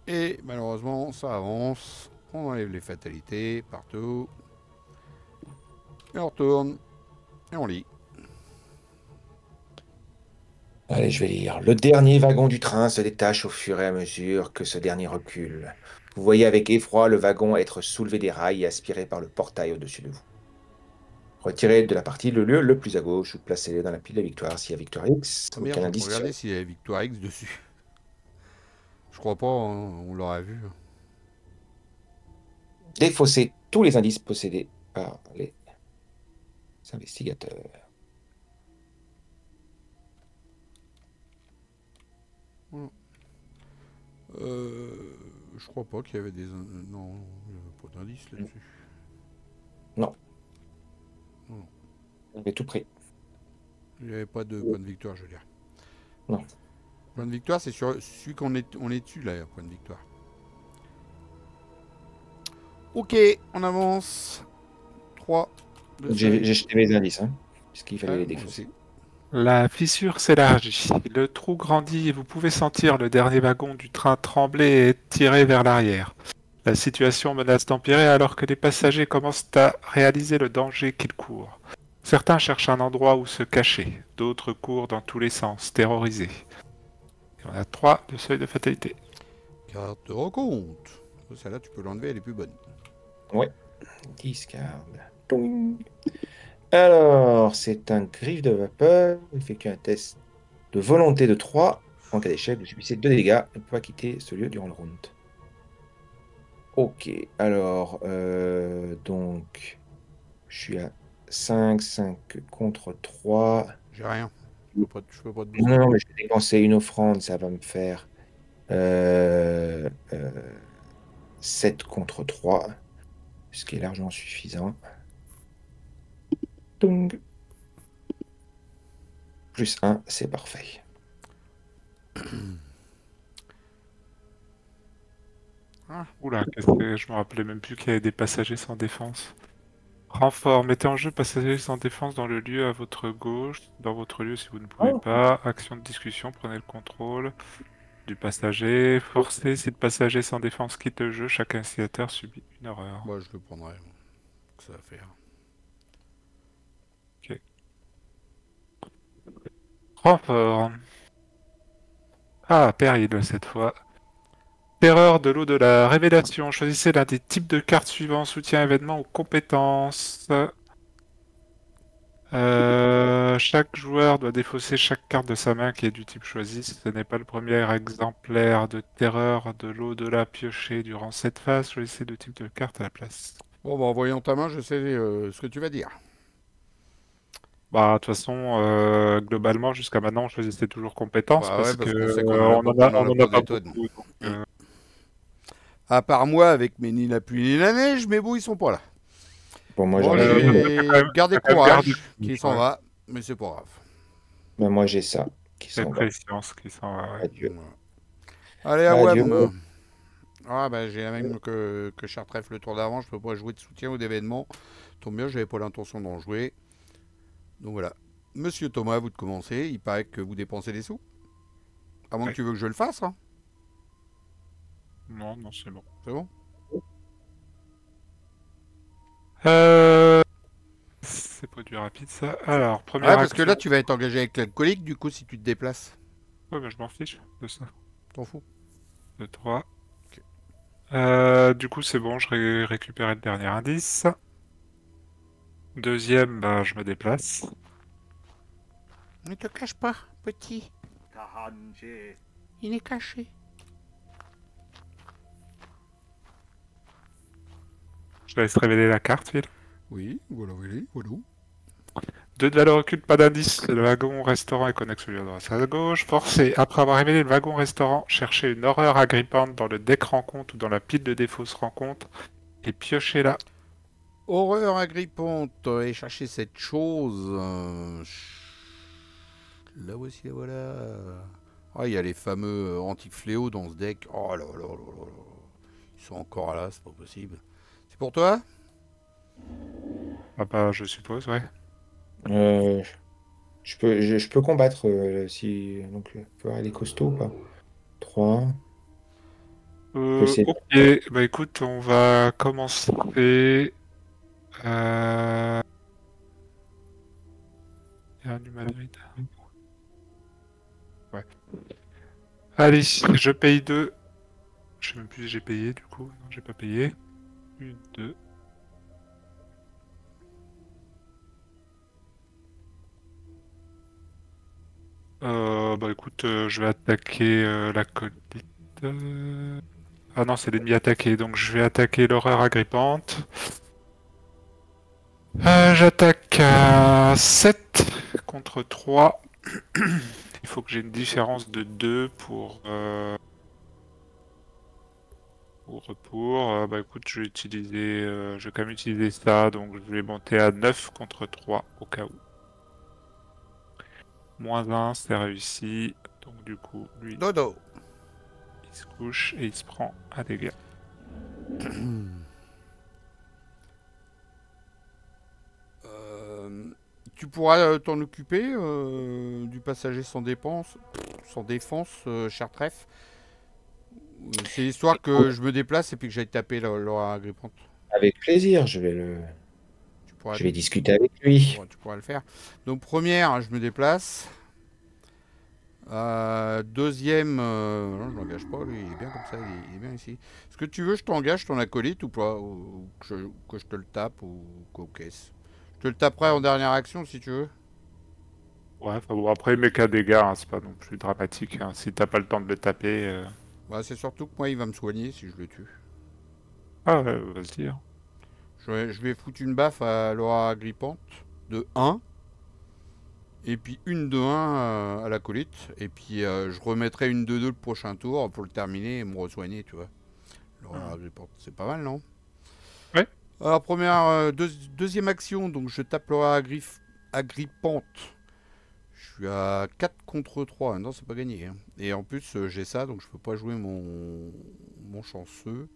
Et malheureusement, ça avance. On enlève les fatalités partout. Et on retourne. Et on lit. Allez, je vais lire. Le dernier wagon du train se détache au fur et à mesure que ce dernier recule. Vous voyez avec effroi le wagon être soulevé des rails et aspiré par le portail au-dessus de vous. Retirez de la partie le lieu le plus à gauche ou placez-le dans la pile de victoire s'il y a victoire X. Ah merde, Aucun j'ai pas indice sur. regardé s'il y avait Victoire X dessus. Je crois pas, hein, on l'aurait vu. Défaussez tous les indices possédés par les investigateurs. Voilà. Je crois pas qu'il y avait des... Non, il n'y avait pas d'indice là-dessus. Non. Non. Vous avez tout pris. Il n'y avait pas de point de victoire, je veux dire. Non. Point de victoire, c'est sur celui qu'on est, on est dessus, là, point de victoire. Ok, on avance. 3, 2, J'ai jeté mes indices, hein, puisqu'il fallait les moi défausser. aussi. La fissure s'élargit, le trou grandit et vous pouvez sentir le dernier wagon du train trembler et être tiré vers l'arrière. La situation menace d'empirer alors que les passagers commencent à réaliser le danger qu'ils courent. Certains cherchent un endroit où se cacher, d'autres courent dans tous les sens, terrorisés. Et on a 3 de seuil de fatalité. Carte de recompte. Celle-là, tu peux l'enlever, elle est plus bonne. Ouais. Discard. Toing. Alors, c'est un griffe de vapeur. Effectue un test de volonté de 3. En cas d'échec, vous subissez 2 dégâts et ne pouvez pas quitter ce lieu durant le round. Ok, alors, donc, je suis à 5 contre 3. J'ai rien. Je peux pas te booster. Non, mais je vais dépenser une offrande, ça va me faire 7 contre 3, ce qui est largement suffisant. Tung. Plus 1, c'est parfait. Oula, qu'est-ce que je me rappelais même plus qu'il y avait des passagers sans défense. Renfort, mettez en jeu passagers sans défense dans le lieu à votre gauche, dans votre lieu si vous ne pouvez Oh. pas. Action de discussion, prenez le contrôle du passager. Forcez si le passager sans défense quitte le jeu, chaque initiateur subit une horreur. Moi, je le prendrai. Que ça va faire. Renfort. Ah, péril cette fois. Terreur de l'au-delà. Révélation. Choisissez l'un des types de cartes suivants. Soutien, événement ou compétences. Chaque joueur doit défausser chaque carte de sa main qui est du type choisi. Ce n'est pas le premier exemplaire de terreur de l'au-delà pioché durant cette phase. Choisissez deux types de cartes à la place. Bon, bah, en voyant ta main, je sais ce que tu vas dire. Bah, de toute façon, globalement, jusqu'à maintenant, on choisissait toujours compétences Bah ouais, parce que parce qu'on sait qu'on on en a pas pas des tonnes. beaucoup. Donc, À part moi, avec mes ni la pluie ni la neige, mes bouts, ils sont pas là. Bon, moi, Bon, j'en ai une. j'ai gardé t'as quand même gardé courage, qui s'en ouais. va, mais c'est pas grave. Ben, moi, j'ai ça qui C'est s'en va. préscience qui s'en va. Ouais. Adieu. Voilà. Allez, à Adieu. WAM. Ah, bah, j'ai la même que Chartref le tour d'avant, je peux pas jouer de soutien ou d'événement. Tombe bien, j'avais pas l'intention d'en jouer. Donc voilà. Monsieur Thomas, vous de commencer. Il paraît que vous dépensez des sous. À moins que tu veux que je le fasse, hein. Non, non, c'est bon. C'est bon? C'est pas du rapide ça. Alors, première Ouais, parce que action. là, tu vas être engagé avec l'alcoolique, du coup, si tu te déplaces. Ouais, mais je m'en fiche de ça. T'en fous. De 3. Ok. Du coup, c'est bon, je récupérais le dernier indice. Deuxième, bah, je me déplace. Ne te cache pas, petit. Il est caché. Je laisse révéler la carte, Phil. Oui, voilà, voilà. 2 de valeur occulte, pas d'indice. Le wagon restaurant est connecté sur la droite à la gauche. Forcé. Après avoir révélé le wagon restaurant, cherchez une horreur agrippante dans le deck rencontre ou dans la pile de défausse rencontre et piochez-la. Horreur agrippante, et chercher cette chose. Là voici, la voilà. Ah, il y a les fameux antiques fléaux dans ce deck. Oh là là là là là. Ils sont encore là, c'est pas possible. C'est pour toi? Ah bah, je suppose, ouais. Je peux combattre si. Donc, il faut aller costaud ou pas? 3. Ok, bah écoute, on va commencer. Il y a un du Madrid. Allez, je paye 2. Je sais même plus si j'ai payé du coup. Non, j'ai pas payé. 1, 2. Bah écoute, je vais attaquer la colite. Ah non, c'est l'ennemi attaqué, donc je vais attaquer l'horreur agrippante. J'attaque à 7 contre 3. Il faut que j'ai une différence de 2 pour. Bah écoute, je vais utiliser. Je vais quand même utiliser ça, donc je vais monter à 9 contre 3 au cas où. -1, c'est réussi. Donc du coup, lui, Dodo. il se couche et il se prend un dégât. Tu pourras t'en occuper du passager sans défense, cher trèfle. C'est histoire que je me déplace et puis que j'aille taper l'aura agrippante. Avec plaisir, Tu pourras, je vais discuter avec lui. tu pourras le faire. Donc première, je me déplace. Deuxième, non, je l'engage pas, lui, il est bien comme ça, il est bien ici. Est-ce que tu veux, je t'engage ton acolyte ou pas, ou que je te le tape ou qu'au caisse. Je te le taperai en dernière action si tu veux. Ouais, enfin bon, après, méca dégâts, hein, c'est pas non plus dramatique. Hein. Si t'as pas le temps de le taper. Bah, c'est surtout que moi, il va me soigner si je le tue. Ah ouais, vas-y. Hein. Je vais foutre une baffe à l'aura agrippante de 1. Et puis une de 1 à l'acolyte. Et puis je remettrai une de 2 le prochain tour pour le terminer et me re-soigner, tu vois. L'aura agrippante, c'est pas mal, non? Ouais. Alors, deuxième action, donc je tape l'aura agrippante. Je suis à 4 contre 3. Non, c'est pas gagné. Hein. Et en plus, j'ai ça, donc je peux pas jouer mon chanceux.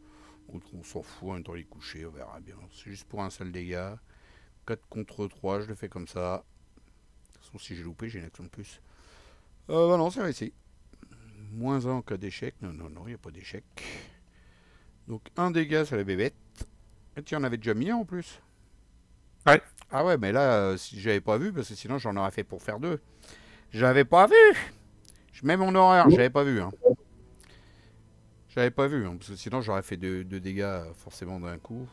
On s'en fout, en même temps, il est couché, on verra bien. C'est juste pour un seul dégât. 4 contre 3, je le fais comme ça. De toute façon, si j'ai loupé, j'ai une action de plus. Bah non, c'est réussi. -1 en cas d'échec. Non, non, non, il n'y a pas d'échec. Donc, un dégât sur la bébête. Et tu en avais déjà mis un en plus. Ouais. Ah ouais, mais là, si j'avais pas vu, parce que sinon j'en aurais fait pour faire 2. J'avais pas vu. Je mets mon horreur, j'avais pas vu. Hein. J'avais pas vu, hein, parce que sinon j'aurais fait 2 dégâts forcément d'un coup.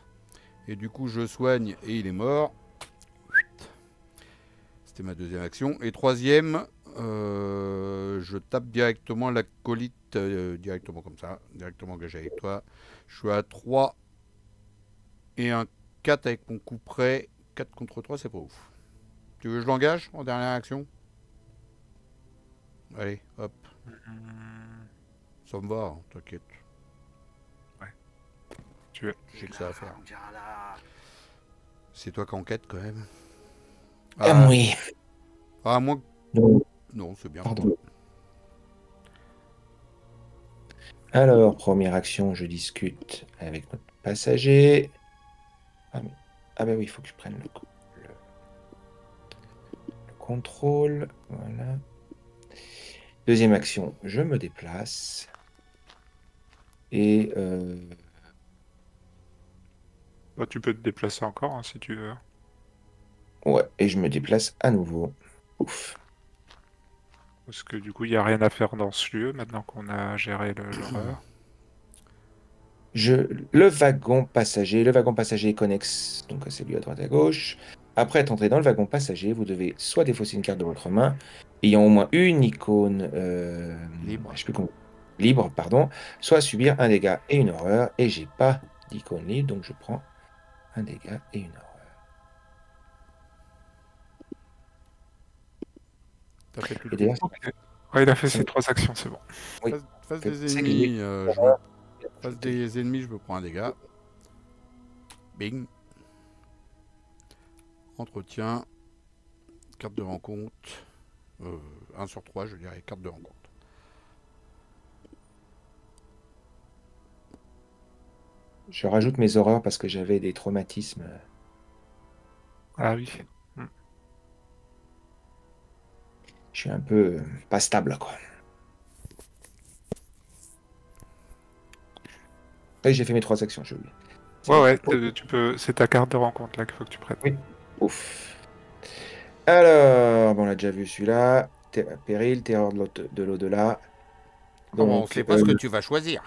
Et du coup, je soigne et il est mort. C'était ma deuxième action. Et troisième, je tape directement l'acolyte, directement comme ça, directement engagé avec toi. Je suis à 3 et un 4 avec mon coup près. 4 contre 3, c'est pas ouf. Tu veux que je l'engage en dernière action? Allez, hop. Ça me va, hein, t'inquiète. Ouais. Tu veux. J'ai que ça à faire. C'est toi qui enquête quand même. Oui. Ah, moi. Non. Non, c'est bien. Pardon. Alors, première action, je discute avec notre passager. Ah bah oui, il faut que je prenne le contrôle. Voilà. Deuxième action, je me déplace. Et Bah, tu peux te déplacer encore hein, si tu veux. ouais, et je me déplace à nouveau. Ouf. Parce que du coup, il n'y a rien à faire dans ce lieu maintenant qu'on a géré l'horreur. Le wagon passager est connexe, donc c'est lui à droite à gauche. Après être entré dans le wagon passager, vous devez soit défausser une carte de votre main, ayant au moins une icône Libre. je sais plus comment, libre, pardon, soit subir un dégât et une horreur. Et j'ai pas d'icône libre, donc je prends un dégât et une horreur. T'as fait tout Et le d'ailleurs, Ok. Ouais, il a fait ses 3 actions, c'est bon. oui. Face C'est des que ennemis, j'ai- face des ennemis, je me prends un dégât. Bing. Entretien. Carte de rencontre. 1 sur 3, je dirais, carte de rencontre. Je rajoute mes horreurs parce que j'avais des traumatismes. Ah oui. Je suis un peu pas stable, quoi. Et j'ai fait mes 3 actions, j'ai oublié. Ouais, tu peux. C'est ta carte de rencontre là qu'il faut que tu prennes. Oui. Ouf. Alors, bon, on l'a déjà vu celui-là. Péril, terreur de l'au-delà. On Donc, sait pas ce que tu vas choisir.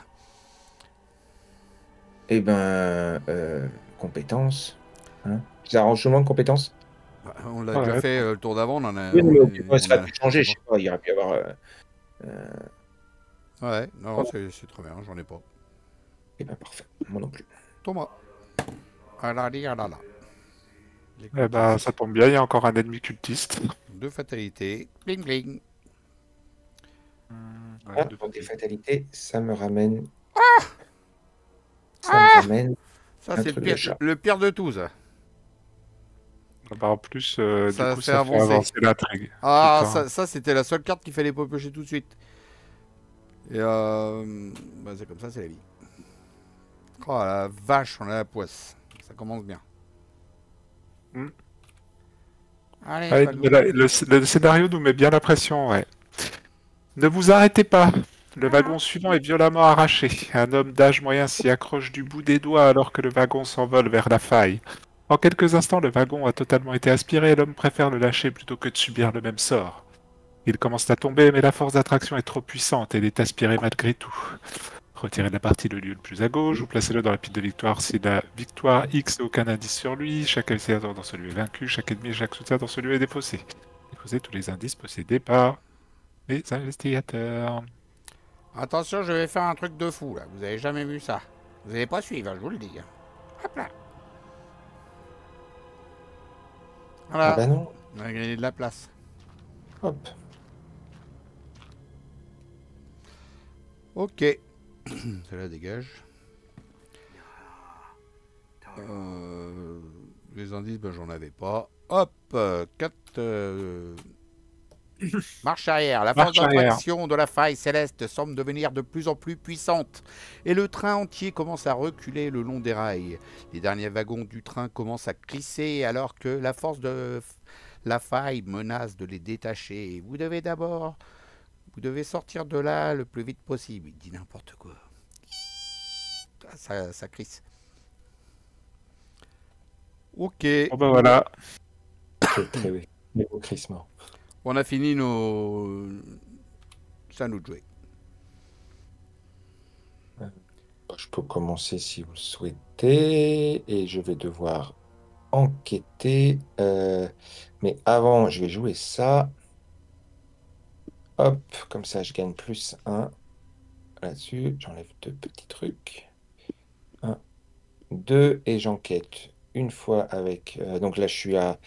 eh ben, compétences. Hein. C'est arrangement de compétences? Bah, on l'a déjà Ouais, fait le tour d'avant, on en a. Oui, mais ok, ça aurait pu Je sais changer, je pas. sais pas, il aurait pu y avoir. Euh, Ouais, non, oh, c'est très bien, j'en ai pas. eh ben, parfait, moi non plus. Thomas. Ah là, ah là là. Les eh ben, ça cultistes. tombe bien, il y a encore un ennemi cultiste. Deux fatalités. Bling bling. Ouais, Ah, deux pour des petits. fatalités, ça me ramène. Ça me ramène Ça, un c'est truc de chat. le pire de tout, ça. Bah, en plus, du Ça coup, fait ça fait avancer. avancer l'intrigue. Ah, Putain. ça c'était la seule carte qu'il fallait pas piocher tout de suite. Et bah, c'est comme ça, c'est la vie. Oh la vache, on a la poisse. Ça commence bien. Hmm. Allez, Allez, Fagou. le scénario nous met bien la pression, ouais. Ne vous arrêtez pas. Le wagon suivant est violemment arraché. Un homme d'âge moyen s'y accroche du bout des doigts alors que le wagon s'envole vers la faille. En quelques instants, le wagon a totalement été aspiré et l'homme préfère le lâcher plutôt que de subir le même sort. Il commence à tomber, mais la force d'attraction est trop puissante et il est aspiré malgré tout. Retirez de la partie le lieu le plus à gauche, ou placez-le dans la pile de victoire si la victoire X n'a aucun indice sur lui. Chaque investigateur dans ce lieu est vaincu, chaque ennemi et chaque soutien dans ce lieu est défaussé. Défaussez tous les indices possédés par les investigateurs. Attention, je vais faire un truc de fou là. Vous avez jamais vu ça. Vous allez pas suivre, je vous le dis. Hop là. Ah Voilà. bah non, On a gagné de la place. hop. Ok. Celle-là dégage. Les indices, ben, j'en avais pas. Hop, 4. Marche arrière. La force Marche arrière. d'attraction de la faille céleste semble devenir de plus en plus puissante. Et le train entier commence à reculer le long des rails. Les derniers wagons du train commencent à crisser alors que la force de la faille menace de les détacher. Vous devez sortir de là le plus vite possible. Il dit n'importe quoi. Ça crisse. Ok. Bon ben voilà. C'est très beau crissement. On a fini nos. Ça nous de jouer. Je peux commencer si vous le souhaitez, et je vais devoir enquêter. Mais avant, je vais jouer ça. Hop, comme ça, je gagne plus 1 là-dessus. J'enlève 2 petits trucs. 1, 2, et j'enquête une fois avec. Donc là, je suis à.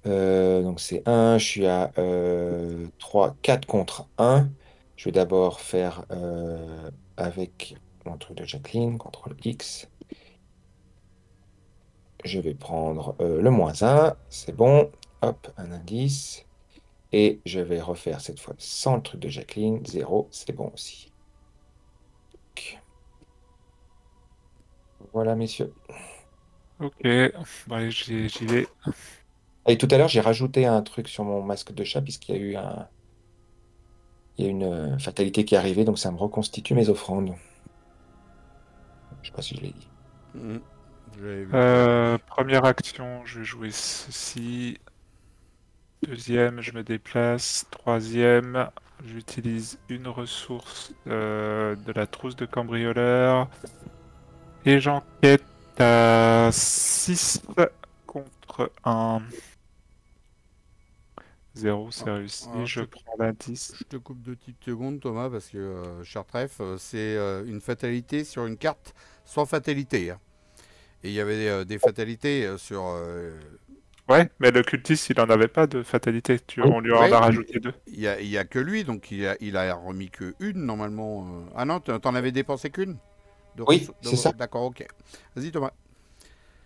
Donc c'est 1, je suis à 3, 4 contre 1. Je vais d'abord faire avec mon truc de Jacqueline, CTRL X. Je vais prendre le -1, c'est bon. Hop, un indice. Et je vais refaire cette fois sans le truc de Jacqueline. 0, c'est bon aussi. Voilà, messieurs. Ok, bon, allez, j'y vais. Et tout à l'heure, j'ai rajouté un truc sur mon masque de chat, puisqu'il y a eu il y a une fatalité qui est arrivée, donc ça me reconstitue mes offrandes. Je sais pas si je l'ai dit. J'avais vu que tu l'avais dit. Première action, je vais jouer ceci. Deuxième, je me déplace. Troisième, j'utilise une ressource de la trousse de cambrioleur. Et j'enquête à 6 contre 1. 0, c'est réussi. Alors, Je prends l'indice. je te coupe 2 petites secondes, Thomas, parce que, cher trèfle, c'est une fatalité sur une carte sans fatalité. Hein. Et il y avait des fatalités sur. Ouais, mais le cultiste, il en avait pas de fatalité. Oui. On lui en Ouais, a rajouté 2. il y a que lui, donc il a remis que une normalement. Ah non, t'en avais dépensé qu'une Oui, c'est ça. D'accord, ok. Vas-y, Thomas.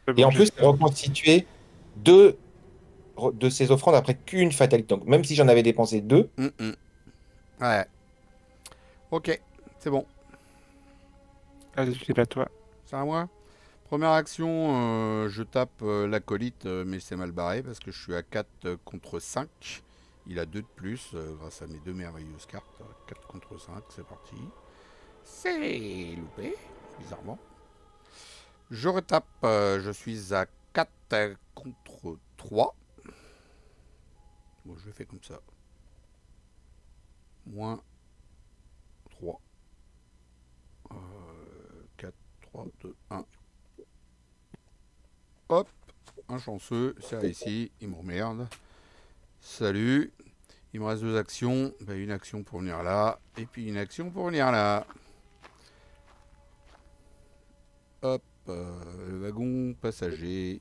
C'est Et bon, en j'ai plus, c'est reconstitué deux de ces offrandes après qu'une fatalité. Donc, même si j'en avais dépensé 2, Ouais. Ok, c'est bon. Allez, file à toi. C'est à moi. Première action, je tape l'acolyte, mais c'est mal barré parce que je suis à 4 contre 5. Il a 2 de plus grâce à mes 2 merveilleuses cartes. 4 contre 5, c'est parti. C'est loupé, bizarrement. Je retape, je suis à 4 contre 3. Bon, je le fais comme ça. Moins 3. 4, 3, 2, 1. Hop, un chanceux, c'est réussi, il m'emmerde. Salut. Il me reste 2 actions. Ben, une action pour venir là, et puis une action pour venir là. Hop, le wagon passager.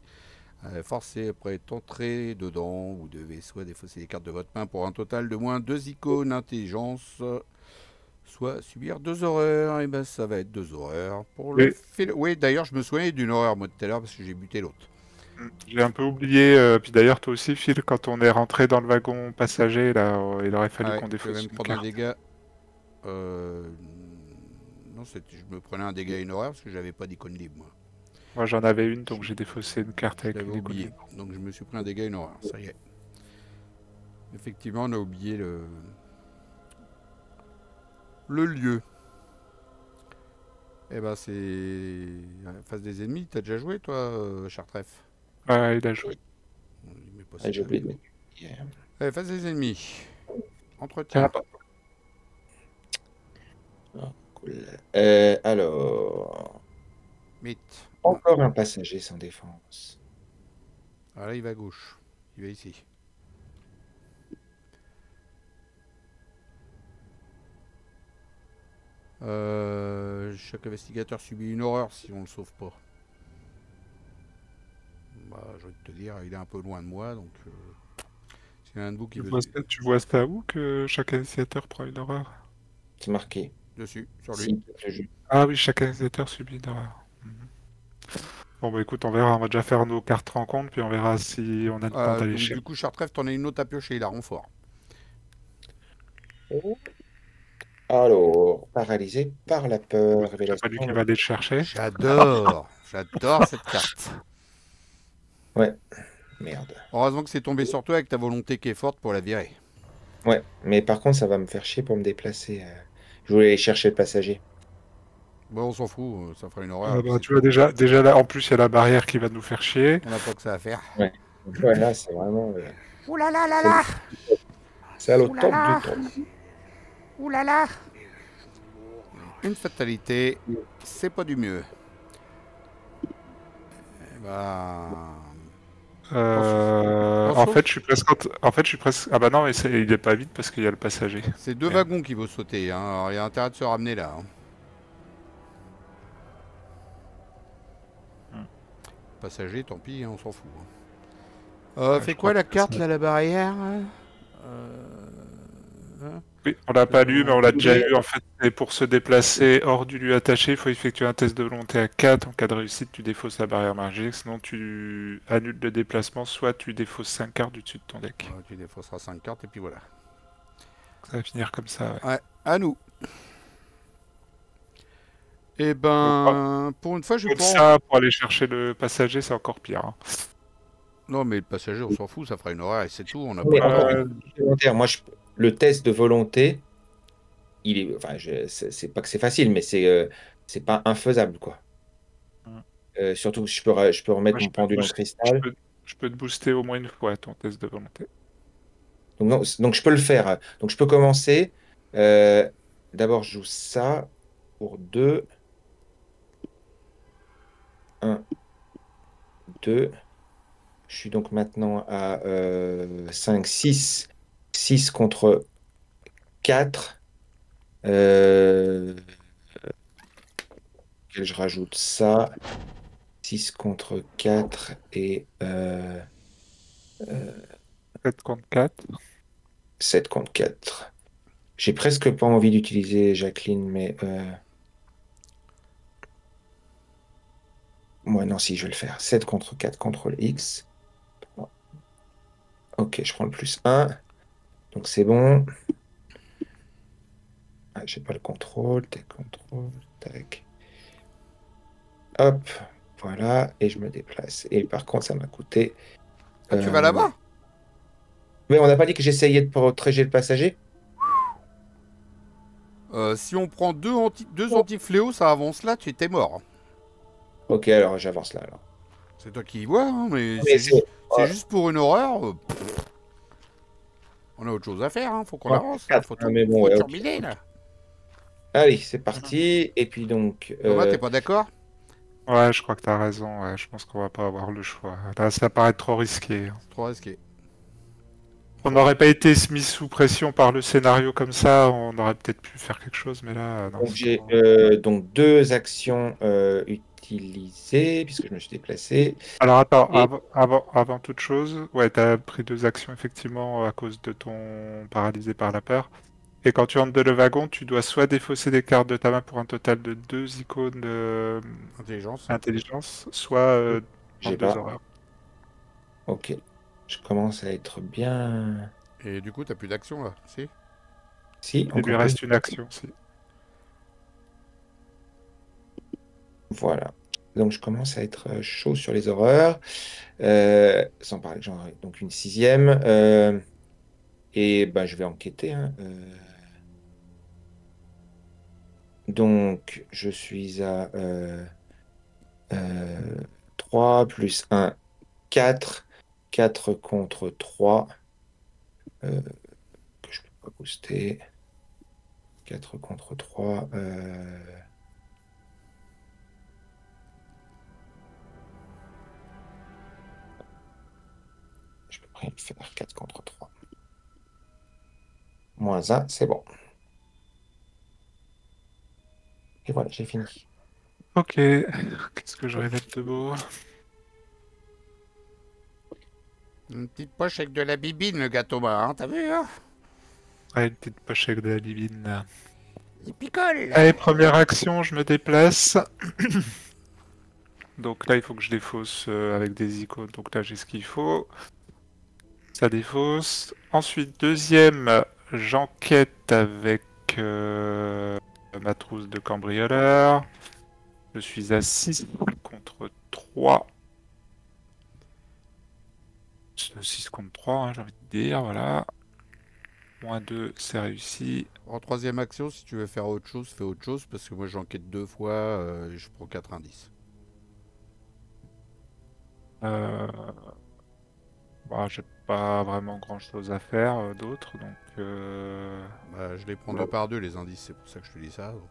Forcez après d'entrer dedans. Vous devez soit défausser les cartes de votre main pour un total de moins 2 icônes intelligence, soit subir 2 horreurs. Et ben ça va être 2 horreurs pour le fil. Oui, d'ailleurs, je me souviens d'une horreur moi tout à l'heure parce que j'ai buté l'autre. J'ai un peu oublié, puis d'ailleurs toi aussi Phil, quand on est rentré dans le wagon passager, là, il aurait fallu qu'on Je vais défausse même une prendre un carte. dégât. Non, je me prenais un dégât et une horreur parce que j'avais pas d'icône libre moi. Moi j'en avais une, donc j'ai défaussé une carte Je avec l'avais une icône oublié. libre. Donc je me suis pris un dégât et une horreur. Ça y est. Effectivement, on a oublié le lieu. Eh ben c'est face des ennemis. T'as déjà joué toi, Chartref? Ouais, il a joué. Il met pas Ah, ça. j'ai oublié de mettre. Allez, face des ennemis. Ah, Entretien. bah, Ah, cool. Alors, Mythe. encore un passager sans défense. Ah là, il va à gauche. Il va ici. Chaque investigateur subit une horreur si on le sauve pas. Bah, je vais te dire, il est un peu loin de moi, donc s'il y en a un de vous qui veut tu vois ça où que chaque initiateur prend une horreur? C'est marqué. dessus, sur lui. S'il quitte le jeu. Ah oui, chaque initiateur subit une horreur. Bon bah écoute, on verra, on va déjà faire nos cartes rencontres, puis on verra si on a le temps d'aller Donc, chez. du coup, Chartref, t'en as une autre à piocher, il a renfort. Alors, paralysé par la peur. C'est pas lui qui va aller le chercher. J'adore, j'adore cette carte. Ouais, merde. Heureusement que c'est tombé sur toi avec ta volonté qui est forte pour la virer. Ouais, mais par contre, ça va me faire chier pour me déplacer. Je voulais aller chercher le passager. Bon, on s'en fout, ça fera une horreur. Ah bah, tu vois déjà là, en plus il y a la barrière qui va nous faire chier. On n'a pas que ça à faire. Donc, ouais, là, c'est vraiment. Ouh là là là là. C'est à Ouh là là. top du top. Ouh là là. Une fatalité, c'est pas du mieux. Eh ben... En fait, je suis presque. Ah bah non, mais il est pas vite parce qu'il y a le passager. C'est 2 wagons qui vont sauter, hein. Alors il y a intérêt de se ramener là. Hein. Passager, tant pis, hein, on s'en fout. Hein. Fait quoi la carte là, la barrière hein Oui, on l'a pas lu, mais on l'a déjà eu. En fait, et pour se déplacer hors du lieu attaché, il faut effectuer un test de volonté à 4. En cas de réussite, tu défausses la barrière magique. Sinon, tu annules le déplacement, soit tu défausses 5 cartes du dessus de ton deck. Tu défausseras 5 cartes et puis voilà. Ça va finir comme ça. Ouais. Ouais, à nous. Et ben, pour une fois, je Comme pense. ça, pour aller chercher le passager, c'est encore pire. Hein. Non, mais le passager, on s'en fout, ça fera une horreur et c'est tout. On a Oui, pas le temps. encore volontaire. Moi, le test de volonté, il est. Enfin, c'est pas que c'est facile, mais c'est pas infaisable, quoi. Surtout que je peux remettre mon pendule en cristal. Je peux te booster au moins une fois ton test de volonté. Donc je peux le faire. Donc je peux commencer. D'abord, je joue ça pour 2. 1, 2. Je suis donc maintenant à 5, 6. 6 contre 4. Je rajoute ça. 6 contre 4 et 7 contre 4. 7 contre 4. J'ai presque pas envie d'utiliser Jacqueline, mais... Moi, non, si, je vais le faire. 7 contre 4, contrôle X. Ok, je prends le plus 1. Donc, c'est bon. Ah, j'ai pas le contrôle. Contrôle. Tac. Hop. Voilà. Et je me déplace. Et par contre, ça m'a coûté... Ah, tu vas là-bas? Mais on n'a pas dit que j'essayais de protéger le passager? Si on prend deux anti-fléaux, ça avance là, tu étais mort. Ok, alors j'avance là. Alors. C'est toi qui y vois, hein, mais Mais c'est juste pour une horreur. On a autre chose à faire, hein, faut qu'on avance, là, faut tout mais bon, faut ouais, turbiner, là. Allez, c'est parti. Et puis donc, Thomas, t'es pas d'accord? Ouais, je crois que t'as raison. Ouais, je pense qu'on va pas avoir le choix. Là, ça paraît trop risqué. Trop risqué. On n'aurait pas été mis sous pression par le scénario comme ça, on aurait peut-être pu faire quelque chose, mais là, non, donc c'est j'ai trop. donc deux actions utilisées puisque je me suis déplacé. Alors attends, Et avant toute chose, ouais, t'as pris deux actions effectivement à cause de ton paralysé par la peur. Et quand tu entres de le wagon, tu dois soit défausser des cartes de ta main pour un total de deux icônes Intelligence. intelligence, soit j'ai prendre deux pas. horreurs. Ok. Je commence à être bien. Et du coup, t'as plus d'action là, si? Si, Il lui encore deux. reste une action, si. Voilà. Donc je commence à être chaud sur les horreurs. Sans parler que j'en ai donc une sixième. Et ben, je vais enquêter, hein. Donc je suis à 3 plus un 4. 4 contre 3 que je peux pas booster. 4 contre 3. Je peux pas faire 4 contre 3. Moins un, c'est bon. Et voilà, j'ai fini. Ok, qu'est-ce que je vais mettre de beau? Une petite poche avec de la bibine, le gars Thomas, hein, t'as vu, hein? Ouais, une petite pochette de la bibine. Il picole! Allez, première action, je me déplace. Donc là, il faut que je défausse avec des icônes. Donc là, j'ai ce qu'il faut. Ça défausse. Ensuite, deuxième, j'enquête avec ma trousse de cambrioleur. Je suis à 6 contre 3. 6 contre 3, hein, j'ai envie de dire, voilà. Moins 2, c'est réussi. En troisième action, si tu veux faire autre chose, fais autre chose, parce que moi j'enquête deux fois et je prends 4 indices. Euh, Bah, j'ai pas vraiment grand-chose à faire d'autre, donc... Bah, je les prends deux par deux, les indices, c'est pour ça que je te dis ça, donc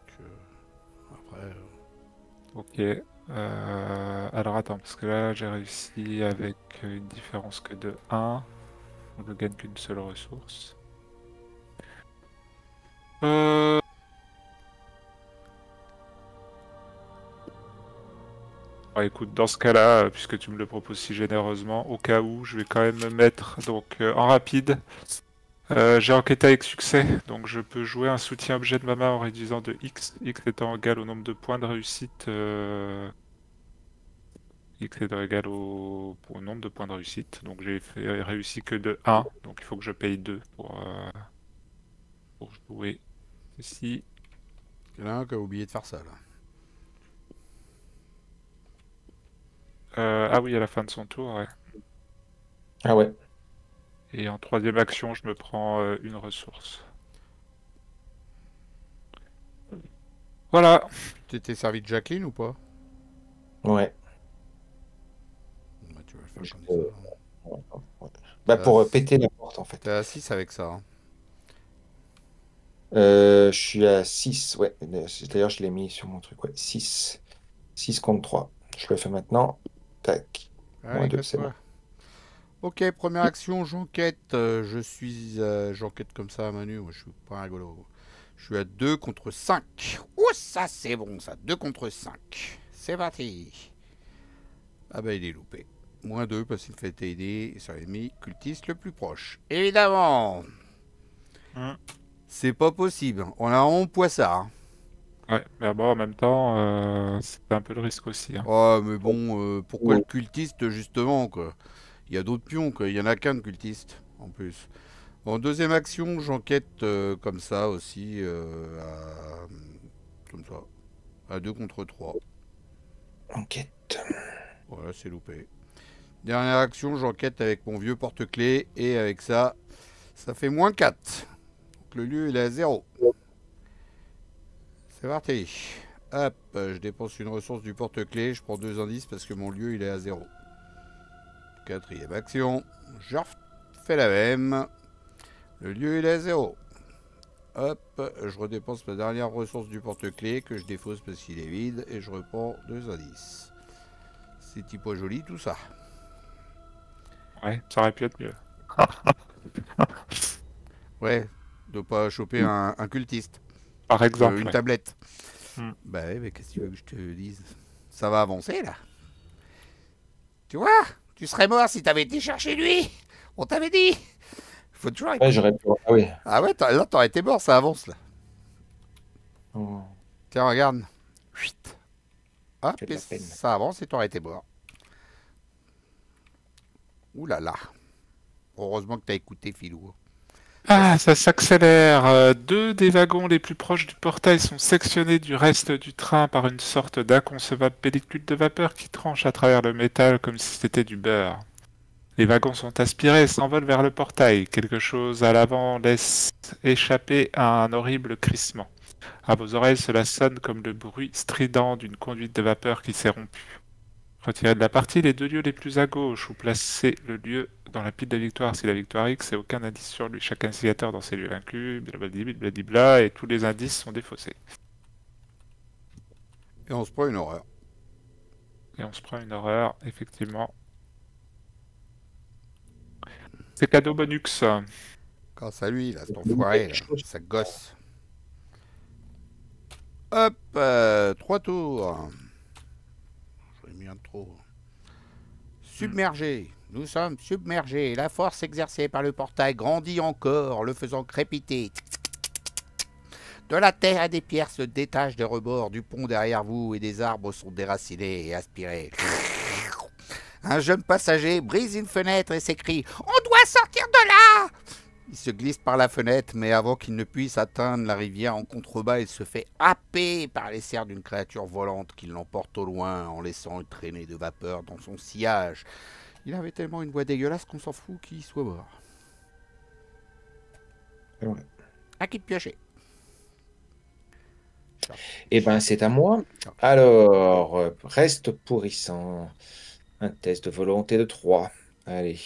après... Ok. Alors attends, parce que là j'ai réussi avec une différence que de 1. On ne gagne qu'une seule ressource. Euh... Bah, écoute, dans ce cas-là, puisque tu me le proposes si généreusement, au cas où, je vais quand même me mettre donc en rapide. J'ai enquêté avec succès, donc je peux jouer un soutien objet de ma main en réduisant de X, X étant égal au nombre de points de réussite. X étant égal au nombre de points de réussite. Donc j'ai réussi que de 1, donc il faut que je paye 2 pour jouer ceci. Il y en a un qui a oublié de faire ça, là. Ah oui, à la fin de son tour, ouais. Ah ouais. Et en troisième action, je me prends une ressource. Voilà. Tu t'étais servi de Jacqueline ou pas? Ouais. Bah, tu vas le faire Je comme ça, peux- hein. ouais. Bah, T'es à, pour péter la porte, en fait. t'es à 6 avec ça, hein. Je suis à 6, ouais. D'ailleurs, je l'ai mis sur mon truc, ouais. 6. 6 contre 3. Je le fais maintenant. Tac. Moins Allez, 2, c'est bon. casse-toi. Ok, première action, j'enquête. J'enquête comme ça à Manu, moi je suis pas rigolo. Je suis à 2 contre 5. Ouh, ça c'est bon ça, 2 contre 5. C'est parti. Ah bah il est loupé. Moins 2 parce qu'il fait aider sur l'ennemi cultiste le plus proche. Évidemment, Hum. c'est pas possible. On a vraiment poissard, hein. Ouais, mais bon, en même temps, c'était un peu le risque aussi, hein. Oh mais bon, pourquoi le Oh. cultiste justement quoi? Il y a d'autres pions quoi, il y en a qu'un de cultiste en plus. En deuxième action, j'enquête comme ça aussi, comme ça, à 2 contre 3. Enquête. Voilà, c'est loupé. Dernière action, j'enquête avec mon vieux porte-clés et avec ça, ça fait moins 4. Donc le lieu il est à 0. C'est parti. Hop, je dépense une ressource du porte-clés, je prends 2 indices parce que mon lieu il est à 0. Quatrième action, je refais la même. Le lieu il est à 0. Hop, je redépense ma dernière ressource du porte-clés que je défausse parce qu'il est vide et je reprends 2 indices. C'est pas joli tout ça. Ouais, ça aurait pu être mieux. Ouais, de pas choper un cultiste. Par exemple, Une ouais. tablette. Hmm. Bah ouais, mais qu'est-ce que tu veux que je te dise? Ça va avancer là. Tu vois? Tu serais mort si t'avais été chercher lui. On t'avait dit. Faut toujours Ouais, écouter. j'aurais pu. Ah oui. Ah ouais, là t'aurais été mort, ça avance là. Oh, Tiens, regarde. Chut. Hop, c'est de et la peine. ça avance et t'aurais été mort. Ouh là là. Heureusement que t'as écouté, Filou. Ah, ça s'accélère. Deux des wagons les plus proches du portail sont sectionnés du reste du train par une sorte d'inconcevable pellicule de vapeur qui tranche à travers le métal comme si c'était du beurre. Les wagons sont aspirés et s'envolent vers le portail. Quelque chose à l'avant laisse échapper un horrible crissement. À vos oreilles, cela sonne comme le bruit strident d'une conduite de vapeur qui s'est rompue. Retirez de la partie les deux lieux les plus à gauche ou placez le lieu dans la pile de victoire si la victoire X et aucun indice sur lui. Chaque instigateur dans ces lieux inclus, blablabla, et tous les indices sont défaussés. Et on se prend une horreur. Et on se prend une horreur, effectivement. C'est cadeau bonus. Grâce à lui, là, cet enfoiré, là. Quelque chose. Ça gosse. Hop, 3 tours. J'en ai mis un de trop. Submergé. Nous sommes submergés. La force exercée par le portail grandit encore, le faisant crépiter. De la terre et des pierres se détachent des rebords du pont derrière vous et des arbres sont déracinés et aspirés. Un jeune passager brise une fenêtre et s'écrie « On doit sortir de là !» Il se glisse par la fenêtre, mais avant qu'il ne puisse atteindre la rivière en contrebas, il se fait happer par les serres d'une créature volante qui l'emporte au loin en laissant une traînée de vapeur dans son sillage. Il avait tellement une voix dégueulasse qu'on s'en fout qu'il soit mort. Ouais. À qui de piocher? Eh ben, c'est à moi. Alors, reste pourrissant. Un test de volonté de 3. Allez.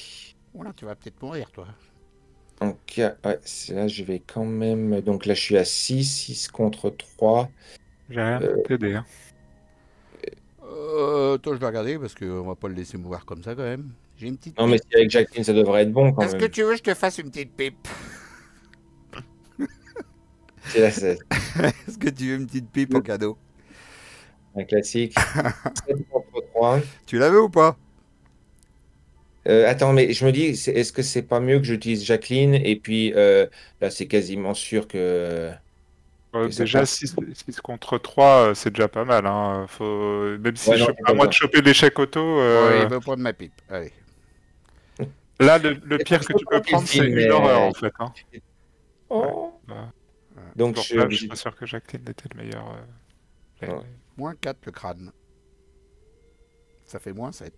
Oh là, tu vas peut-être mourir, toi. Donc, ouais, là, je vais quand même. Donc là, je suis à 6 contre 3. J'ai rien Euh, pour t'aider. Hein. Toi, je vais regarder parce qu'on va pas le laisser mourir comme ça quand même. J'ai une petite Non, mais pipe. si avec Jacqueline, ça devrait être bon quand Est-ce que même. tu veux que je te fasse une petite pipe? C'est là, c'est Est-ce que tu veux une petite pipe en cadeau? un classique. 7 contre 3. Tu l'avais ou pas? Attends, mais je me dis, est-ce que c'est pas mieux que j'utilise Jacqueline? Et puis là, c'est quasiment sûr que ça Déjà, passe. 6 contre 3, c'est déjà pas mal. Hein. Même si Ouais, non, j'ai à pas moins de besoin. choper l'échec auto, Bon, il veut prendre ma pipe. Allez. là, le Je pire que peux tu pas peux prendre, c'est Delphine, une horreur, mais. en fait. Hein. Ouais. Oh. Bah, Donc, pour ça, je suis pas sûr que Jacqueline était le meilleur. Ouais. Moins 4 le crâne. Ça fait moins 7.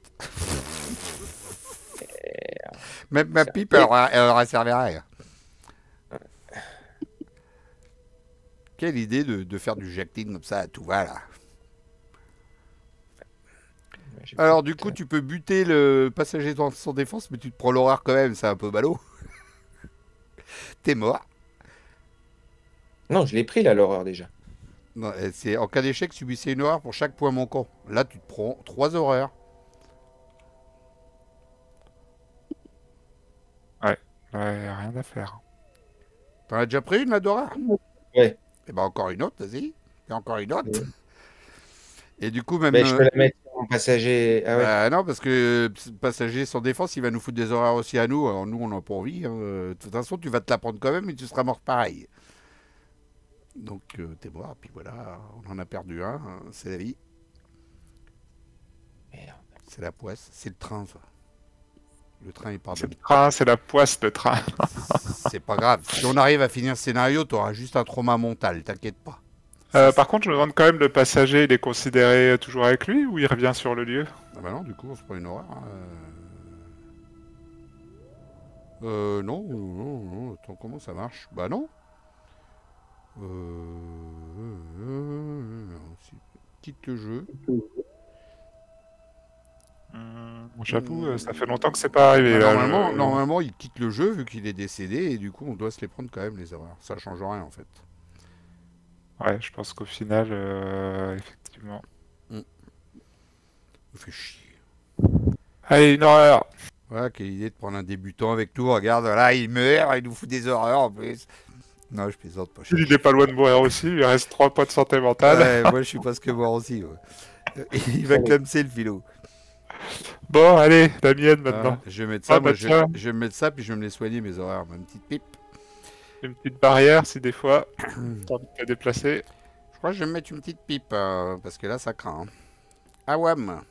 Même ma pipe, elle aura servi à rien. Quelle idée de faire du Jacqueline comme ça à tout va là. Alors du coup, tu peux buter le passager sans défense, mais tu te prends l'horreur quand même, c'est un peu ballot. T'es mort. Non, je l'ai pris là, l'horreur déjà. Non, c'est en cas d'échec, subissez une horreur pour chaque point manquant. Là, tu te prends 3 horreurs. Ouais, rien à faire. T'en as déjà pris une là d'horreur? Ouais. Et ben encore une autre, vas-y. Et encore une autre. Et du coup, même. Mais je peux la mettre en passager. Ah ouais. Bah non, parce que passager sans défense, il va nous foutre des horreurs aussi à nous. Alors nous, on n'a pas envie. Hein. De toute façon, tu vas te la prendre quand même et tu seras mort pareil. Donc, t'es mort. Puis voilà, on en a perdu un. Hein, c'est la vie. Merde. C'est la poisse. C'est le train, ça. Le train, il C'est pardonne. le train, c'est la poisse de train. C'est pas grave. Si on arrive à finir ce scénario, t'auras juste un trauma mental. T'inquiète pas. Ça, Par contre, je me demande quand même, le passager, il est considéré toujours avec lui ou il revient sur le lieu? Ah bah non, du coup, on se prend une horreur. Hein. Non, non, non. Attends, comment ça marche? Bah non. Quitte le jeu. J'avoue, ça fait longtemps que c'est pas arrivé. Bah, Là, normalement, il quitte le jeu vu qu'il est décédé et du coup, on doit se les prendre quand même, les erreurs. Ça change rien en fait. Ouais, je pense qu'au final, effectivement. Ça fait chier. Allez, une horreur. Voilà, quelle idée de prendre un débutant avec tout. Regarde, là, il meurt, il nous fout des horreurs en plus. Non, je plaisante pas. Il est pas loin de mourir aussi, il lui reste 3 points de santé mentale. Ouais, moi, je suis presque mort aussi. Ouais. Il va clamser le philo. Bon, allez, la mienne maintenant. Je vais mettre ça, Ah, moi, bah, tiens. je vais me mettre ça, puis je vais me les soigner, mes horreurs. Ma petite pipe. Une petite barrière si des fois t'as envie de te déplacer. Je crois que je vais me mettre une petite pipe, parce que là, ça craint. Hein. Awam.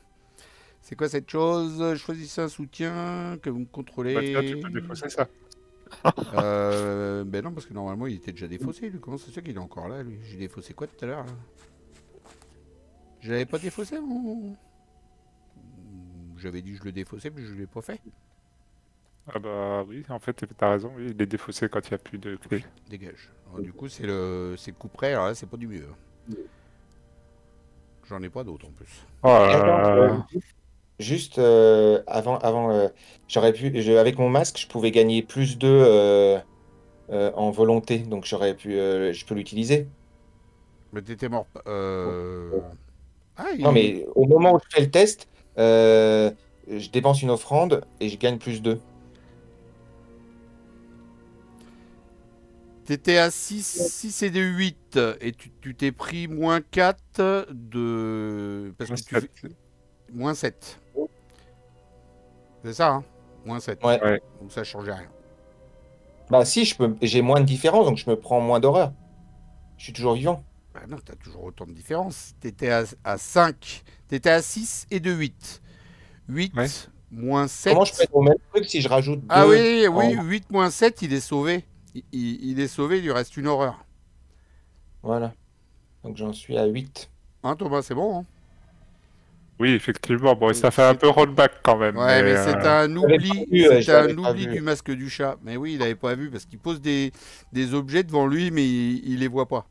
C'est quoi cette chose? Choisissez un soutien que vous me contrôlez. Bah, tiens, tu peux défausser ça. Ben non, parce que normalement, il était déjà défaussé, lui. Comment ça se fait qu'il est encore là, lui? J'ai défaussé quoi tout à l'heure, là? Je l'avais pas défaussé, mon... J'avais dit que je le défaussais, mais je l'ai pas fait. Ah bah oui, en fait, t'as raison, oui, il est défaussé quand il n'y a plus de clé. Dégage. Alors, du coup, c'est le coup près, alors là, c'est pas du mieux. J'en ai pas d'autres, en plus. Oh là là. Attends, juste avant, j'aurais pu, avec mon masque, je pouvais gagner plus 2 en volonté, donc je peux l'utiliser. Mais t'étais mort... Ah, Non, mais au moment où je fais le test, je dépense une offrande et je gagne plus 2. T'étais à 6 et de 8 et tu t'es pris moins 4 de... Parce que tu fais... Moins 7. C'est ça, hein? Moins 7. Ouais. Ouais. Donc ça changeait rien. Bah si, j'ai moins de différence, donc je me prends moins d'horreur. Je suis toujours vivant. Bah non, t'as toujours autant de différence. T'étais à 5. T'étais à 6 et de 8. 8 Ouais. moins 7. Comment je fais au même truc si je rajoute 2 Ah oui, 8 moins 7, il est sauvé. Il est sauvé, il lui reste une horreur. Voilà. Donc j'en suis à 8. Hein, Thomas, c'est bon, hein? Oui, effectivement, bon, ça fait un peu rollback quand même. Ouais, mais c'est un oubli, je l'avais pas vu. du masque du chat. Mais oui, il avait pas vu parce qu'il pose des objets devant lui, mais il les voit pas.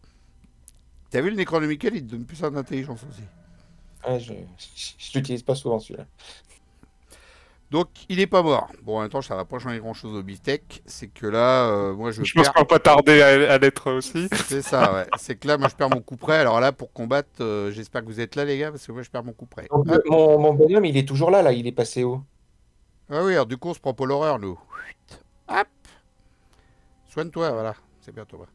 T'as vu le Necronomicon, il te donne plus d'intelligence aussi. Ouais, je l'utilise pas souvent celui-là. Donc, il est pas mort. Bon, en même temps, ça va pas changer grand-chose au beefsteak. C'est que là, moi, je Je pense perds... qu'on va pas tarder à l'être aussi. C'est ça, ouais. C'est que là, moi, je perds mon coup près. Alors là, pour combattre, j'espère que vous êtes là, les gars, parce que moi, je perds mon coup près. Donc, Hop. mon bonhomme, il est toujours là, il est passé où? Ah oui, alors du coup, on se prend pas l'horreur, nous. Hop. Soigne-toi, voilà. C'est bien, Thomas.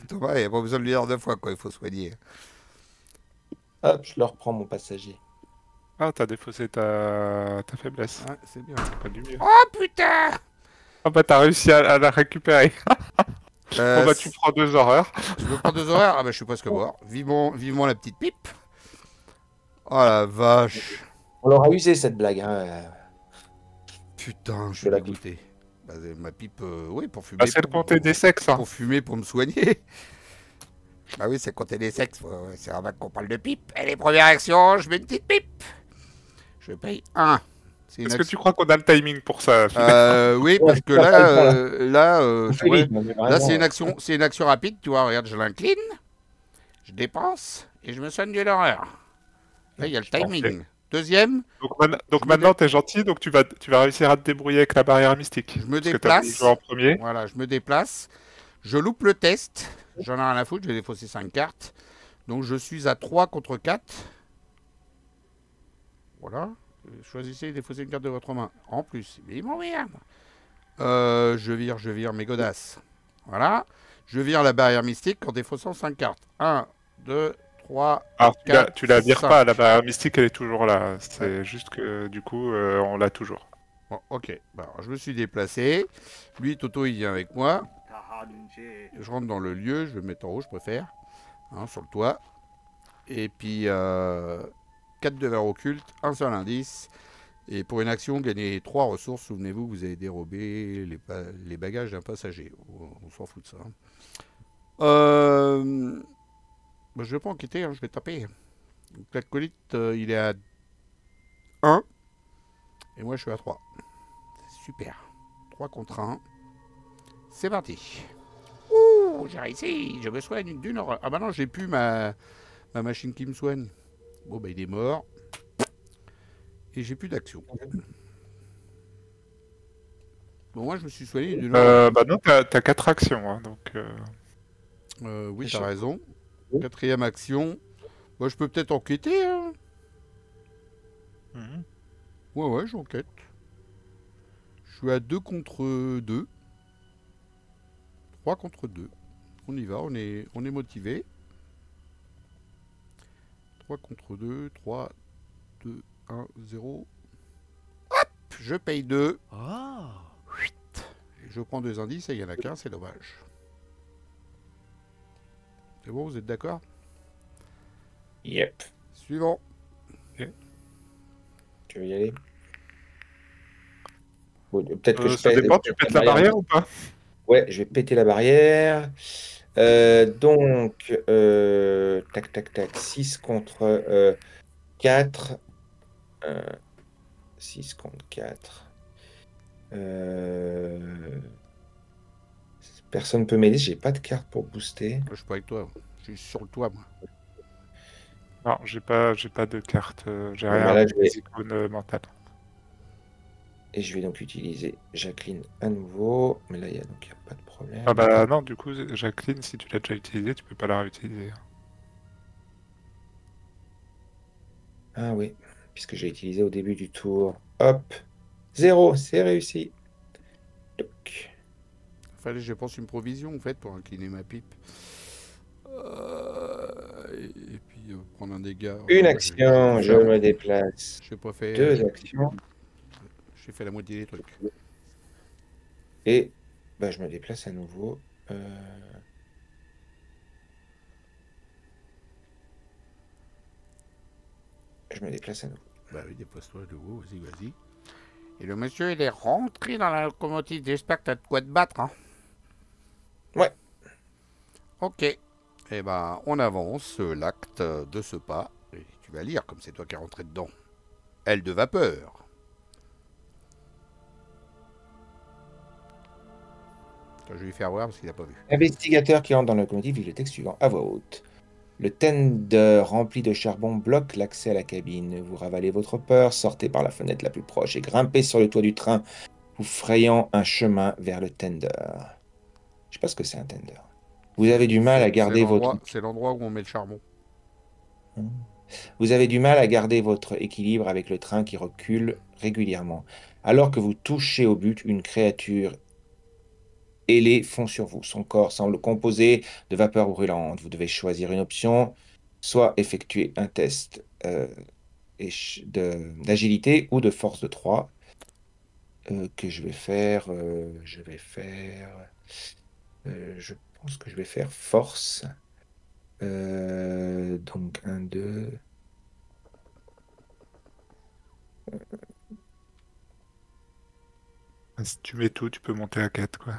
Thomas, il n'y a pas besoin de le dire 2 fois, quoi. Il faut soigner. Hop, je leur prends mon passager. Ah, t'as défaussé ta faiblesse. Ouais, c'est bien. Pas du mieux. Oh, putain! Ah bah t'as réussi à la récupérer. Bon bah tu prends 2 horreurs. Je me prends 2 horreurs? Ah bah, je suis presque mort. Vivement la petite pipe. Oh la vache. On l'aura usé cette blague. Hein. Putain, je suis la dégoûté. Bah, ma pipe, oui, pour fumer. Bah c'est le compter des sexes. Hein. Pour fumer, pour me soigner. Bah oui, c'est compter des sexes. C'est un qu'on parle de pipe. Et les premières actions, je mets une petite pipe. Je paye 1. Est-ce que tu crois qu'on a le timing pour ça? Oui, parce que tu vois, là c'est une action rapide, tu vois, regarde, je l'incline, je dépense et je me soigne de l'horreur. Là, il y a le timing. Deuxième. Donc maintenant t'es gentil, donc tu vas réussir à te débrouiller avec la barrière mystique. Je me parce que t'as voulu déplace. jouer en premier. Voilà, je me déplace. Je loupe le test. J'en ai rien à foutre, je vais défausser 5 cartes. Donc je suis à 3 contre 4. Voilà. Choisissez et défaussez une carte de votre main. En plus, mais il m'emmerde. Je vire mes godasses. Voilà. Je vire la barrière mystique en défaussant 5 cartes. 1, 2, 3, Alors 4, tu la vires 5. pas, la barrière mystique elle est toujours là. C'est juste que du coup on l'a toujours. Bon, ok. Bah, alors, je me suis déplacé. Lui, Toto, il vient avec moi. Je rentre dans le lieu. Je vais me mettre en haut, je préfère. Hein, sur le toit. Et puis, 4 de verre occulte, un seul indice. Et pour une action, gagnez 3 ressources. Souvenez-vous, vous avez dérobé les bagages d'un passager. On s'en fout de ça. Bah, je vais pas enquêter, hein, je vais taper. Donc, l'acolyte, il est à 1. Et moi, je suis à 3. Super. 3 contre 1. C'est parti. Ouh, j'ai réussi. Je me soigne d'une horreur. Ah bah non, j'ai plus ma machine qui me soigne. Bon, bah il est mort. Et j'ai plus d'action. Bon, moi, je me suis soigné d'une Bah non, t'as 4 actions, hein, donc... oui, Je t'as sais. raison. Oui. 4e action. Moi, je peux peut-être enquêter, hein. Mhm. Ouais, j'enquête. Je suis à 2 contre 2. 3 contre 2. On y va, on est motivé. 3 contre 2, 3, 2, 1, 0. Hop, je paye 2. Et je prends 2 indices et il n'y en a qu'un, c'est dommage. C'est bon, vous êtes d'accord? Yep. Suivant. Tu veux y aller? Bon, peut-être que je Ça pète dépend, tu pètes la barrière. barrière ou pas? Ouais, je vais péter la barrière. Donc, tac, tac, tac. 6 contre 4. 6 contre 4. Personne peut m'aider, j'ai pas de carte pour booster. Je suis pas avec toi. Je suis sur le toit, moi. Non, j'ai pas de carte, j'ai Bon, rien bah là, avec je vais- les icônes mentales. Et je vais donc utiliser Jacqueline à nouveau. Mais là, il n'y a pas de problème. Ah bah non, du coup, Jacqueline, si tu l'as déjà utilisée, tu peux pas la réutiliser. Ah oui, puisque j'ai utilisé au début du tour. Hop, 0, c'est réussi. Donc, Fallait que je pense une provision, en fait, pour incliner ma pipe. Et puis prendre un dégât. une Ouais, action, je me déplace. J'ai pas fait. 2 actions. J'ai fait la moitié des trucs. Et bah, je me déplace à nouveau. Je me déplace à nouveau. Bah oui, dépose-toi de haut, vas-y. Et le monsieur, il est rentré dans la locomotive. J'espère que t'as de quoi te battre, hein. Ouais. Ok. Eh ben, on avance l'acte de ce pas. Et tu vas lire, comme c'est toi qui es rentré dedans. Aile de vapeur. Attends, je vais lui faire voir parce qu'il n'a pas vu. Investigateur qui entre dans la locomotive lit le texte suivant à voix haute. Le tender rempli de charbon bloque l'accès à la cabine. Vous ravalez votre peur, sortez par la fenêtre la plus proche et grimpez sur le toit du train, vous frayant un chemin vers le tender. Je sais pas ce que c'est un tender. Vous avez du mal à garder votre... C'est l'endroit où on met le charbon. Vous avez du mal à garder votre équilibre avec le train qui recule régulièrement. Alors que vous touchez au but, une créature ailée fond sur vous. Son corps semble composé de vapeur brûlante. Vous devez choisir une option, soit effectuer un test d'agilité ou de force de 3 que je vais faire. Je pense que je vais faire force. Donc 1, 2. Si tu mets tout, tu peux monter à 4, quoi.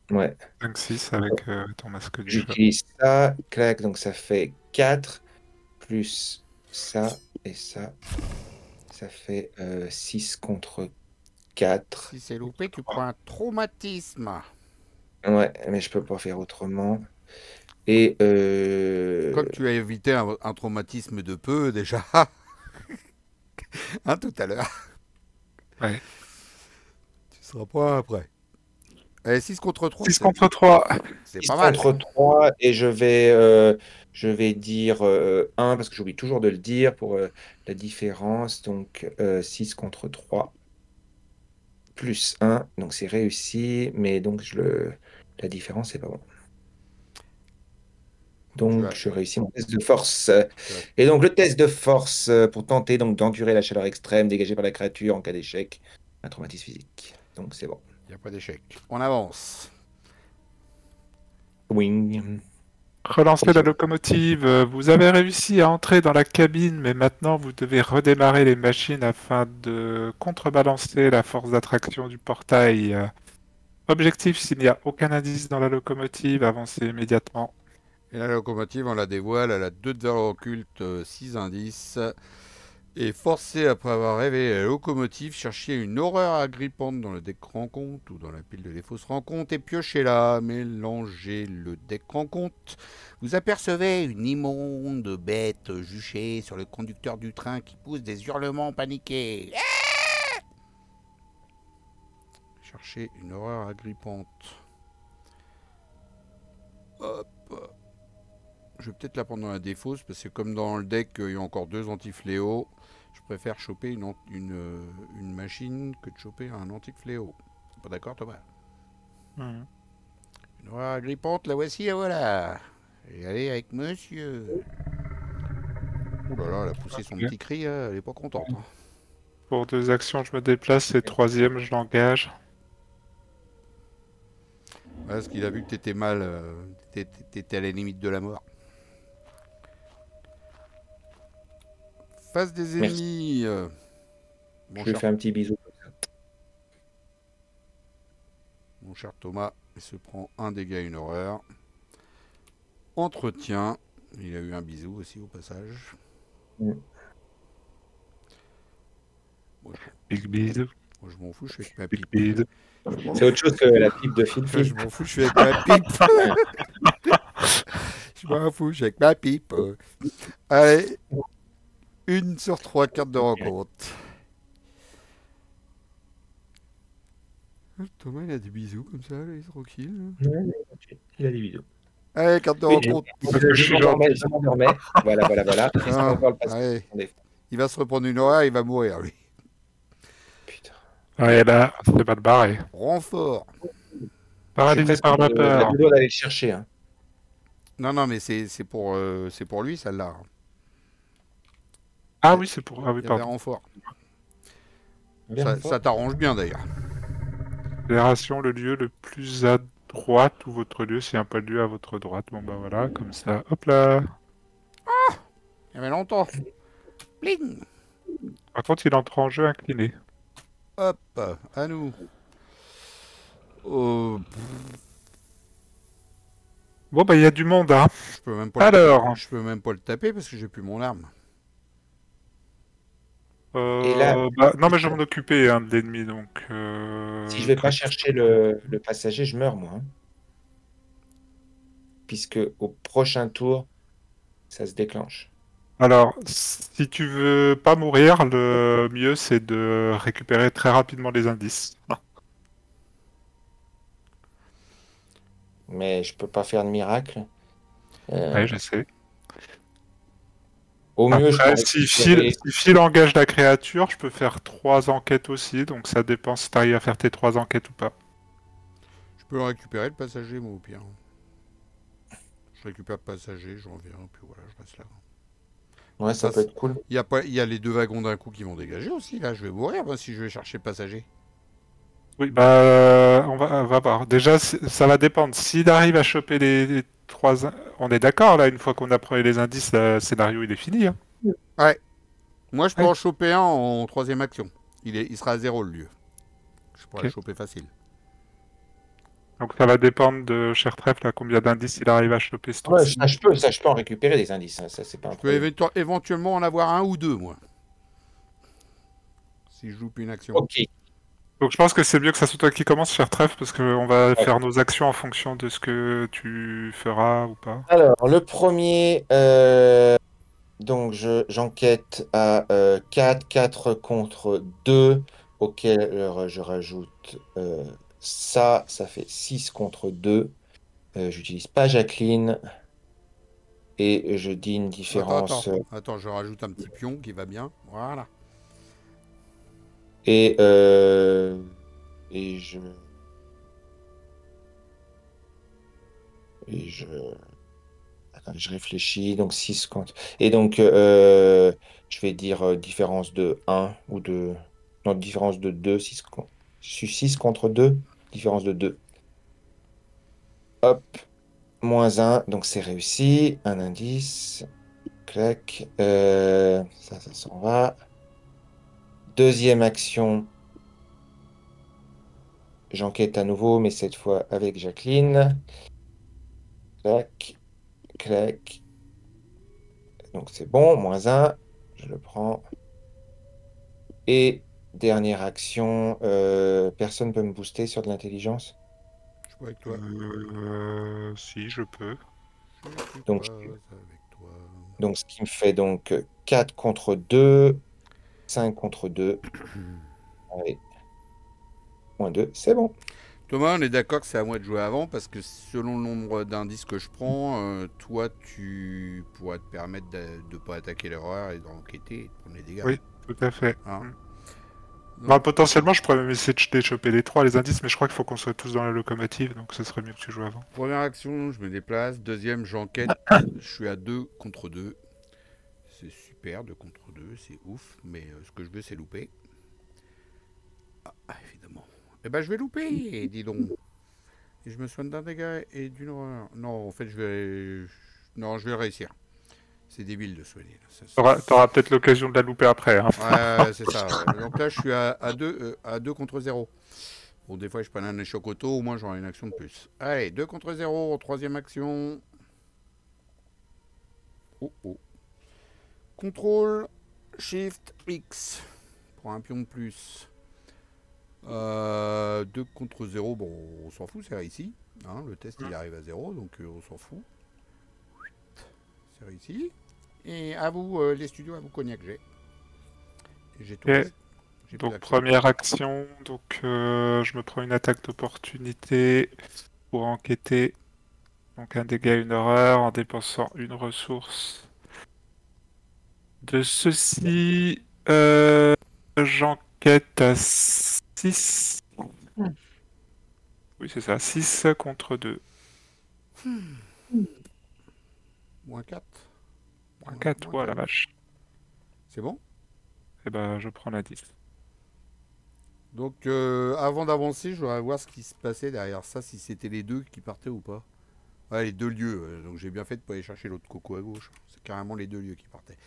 Ouais. 5, 6 avec ton masque du chat. J'utilise ça, clac, donc ça fait 4 plus ça et ça. Ça fait 6 contre 4. Si c'est loupé, tu prends un traumatisme. Ouais, mais je peux pas faire autrement. Et Comme tu as évité un traumatisme de peu déjà. Hein, tout à l'heure. Ouais. Tu seras pas après. Allez, 6 contre 3. 6 contre 3. C'est 6 pas mal. contre 3 et je vais dire 1 parce que j'oublie toujours de le dire pour la différence. Donc 6 contre 3 plus 1. Donc c'est réussi, mais donc la différence, c'est pas bon. Donc je réussis mon test de force. Et donc le test de force pour tenter donc d'endurer la chaleur extrême dégagée par la créature en cas d'échec, un traumatisme physique. Donc c'est bon. Il n'y a pas d'échec. On avance. Wing. Relancez la locomotive. Vous avez réussi à entrer dans la cabine, mais maintenant vous devez redémarrer les machines afin de contrebalancer la force d'attraction du portail. Objectif, s'il n'y a aucun indice dans la locomotive, avancez immédiatement. Et la locomotive, on la dévoile. Elle a 2 de valeur occulte, 6 indices. Et forcé après avoir réveillé la locomotive, cherchiez une horreur agrippante dans le deck rencontre ou dans la pile de les fausses rencontres et piochez-la, mélangez le deck rencontre. Vous apercevez une immonde bête juchée sur le conducteur du train qui pousse des hurlements paniqués. Cherchez une horreur agrippante. Hop. Je vais peut-être la prendre dans la défausse parce que comme dans le deck il y a encore 2 anti-fléaux, je préfère choper une machine que de choper un anti-fléau. Pas d'accord Thomas? Mhm. Une horreur agrippante, la voici, la voilà. Et allez avec monsieur. Ouh là là, elle a poussé son Ok. petit cri, elle est pas contente. Hein. Pour 2 actions, je me déplace et troisième, je l'engage. Ouais, parce qu'il a vu que t'étais mal, t'étais à la limite de la mort. Face des Merci. ennemis, mon Je lui cher, fais un petit bisou. mon cher Thomas, il se prend un dégât, une horreur. Entretien, il a eu un bisou aussi au passage. Mm. Moi, Big bisou, je m'en fous, je suis avec ma big pipe. bisou. C'est autre chose que la pipe de Phil Je Phil. m'en fous, je suis avec ma pipe. Je m'en fous, je suis avec ma pipe. Allez, 1 sur 3 cartes de rencontre. Thomas, il a des bisous comme ça, là, il est tranquille. Il a des bisous. Allez, carte de Oui, rencontre. je m'endormais. Voilà, voilà, voilà. Il Tiens, encore le passage. allez, il va se reprendre une horreur, il va mourir, lui. Putain. Ouais, là, c'est mal barré. Renfort. Je suis Paralysé presque par la à peur. deux doigts d'aller le chercher. Hein. Non, non, mais c'est pour lui, celle-là. Ah oui, c'est pour... Ah oui, Il y avait pardon. renfort. Bien Ça t'arrange bien, d'ailleurs. Fédération, le lieu le plus à droite ou votre lieu, s'il n'y a pas de lieu à votre droite. Bon bah voilà, comme ça. Hop là. Il y avait longtemps. Bling. Par contre, il entre en jeu incliné. Hop, à nous. Oh, Bon bah il y a du monde, hein. je peux même pas Alors, je peux même pas le taper parce que j'ai plus mon arme. Et là, bah, non mais je vais m'en occuper hein, de l'ennemi donc. si je vais pas chercher le passager, je meurs, moi. Hein. Puisque au prochain tour, ça se déclenche. Alors, si tu veux pas mourir, le mieux c'est de récupérer très rapidement les indices. Mais je peux pas faire de miracle. Ouais, je sais. Au mieux, je peux Après, si Phil engage la créature, je peux faire 3 enquêtes aussi, donc ça dépend si t'arrives à faire tes 3 enquêtes ou pas. Je peux le récupérer, le passager, moi, au pire. Je récupère le passager, je reviens, puis voilà, je reste là. Ouais, ça peut être cool. Il y a les 2 wagons d'un coup qui vont dégager aussi, là. Je vais mourir, moi, si je vais chercher le passager. Oui, bah, on va voir. Déjà, ça va dépendre. S'il arrive à choper les 3... On est d'accord, là, une fois qu'on a pris les indices, le scénario, il est fini. Hein. Ouais. Moi, je peux Ouais. en choper un en 3ème action. Il sera à 0, le lieu. Je pourrais Ok. le choper facile. Donc ça va dépendre de Cher Trèfle, là, combien d'indices il arrive à choper ce Ouais, tour-ci. ça, je peux en récupérer des indices. Hein. Ça, c'est pas un Je peux problème. éventuellement en avoir 1 ou 2, moi. Si je loupe une action. Ok. Donc je pense que c'est mieux que ça soit toi qui commence, Cher Trèfle, parce qu'on va Ouais. faire nos actions en fonction de ce que tu feras ou pas. Alors, le premier, donc j'enquête à 4 contre 2, auquel je rajoute ça fait 6 contre 2. J'utilise pas Jacqueline et je dis une différence. Attends, je rajoute un petit pion qui va bien. Voilà. Et, et je. Et je. Attendez, je réfléchis. Donc 6 contre. Et donc, je vais dire différence de 1 ou de. Non, différence de 2. 6 contre 2. Différence de 2. Hop. Moins 1. Donc c'est réussi. Un indice. Clac. Ça s'en va. Deuxième action. J'enquête à nouveau, mais cette fois avec Jacqueline. Clac, clac. Donc c'est bon, moins 1. Je le prends. Et dernière action, personne peut me booster sur de l'intelligence. Je suis pas avec toi. Si, je peux. Je suis Donc, pas avec toi. donc ce qui me fait donc 4 contre 2, 5 contre 2. Allez, moins 2, c'est bon. Thomas, on est d'accord que c'est à moi de jouer avant parce que selon le nombre d'indices que je prends, toi tu pourras te permettre de ne pas attaquer l'erreur et d'enquêter et de prendre les dégâts. Oui, tout à fait. Hein. Donc... Bah, potentiellement, je pourrais même essayer de choper les 3, les indices, mais je crois qu'il faut qu'on soit tous dans la locomotive, donc ce serait mieux que tu joues avant. Première action, je me déplace. Deuxième, j'enquête. Je suis à 2 contre 2. C'est super, 2 contre 2, c'est ouf. Mais ce que je veux, c'est louper. Ah, évidemment. Eh ben, je vais louper, dis donc. Et je me soigne d'un dégât et d'une horreur. Non, en fait, Non, je vais réussir. C'est débile de soigner. T'auras peut-être l'occasion de la louper après. Hein. Ouais, c'est ça. Ouais. Donc là, je suis à 2 contre 0. Bon, des fois, je prends un échoc auto, au moins j'aurai une action de plus. Allez, 2 contre 0, troisième action. Oh, oh. Contrôle, Shift, X. Pour un pion de plus. 2 contre 0, bon, on s'en fout, c'est réussi. Hein, le test, il arrive à 0, donc on s'en fout. C'est réussi. Et à vous, les studios, à vous, cognac, j'ai tout. Okay. Donc première action, donc je me prends une attaque d'opportunité pour enquêter. Donc un dégât, une horreur, en dépensant une ressource. De ceci, j'enquête à 6. Oui, c'est ça, 6 contre 2. Moins 4. Moins 4, ouais, la vache. C'est bon? Eh ben, je prends la 10. Donc, avant d'avancer, je voudrais voir ce qui se passait derrière ça, si c'était les deux qui partaient ou pas. Ouais, les deux lieux. Donc, j'ai bien fait de pas aller chercher l'autre coco à gauche. C'est carrément les deux lieux qui partaient.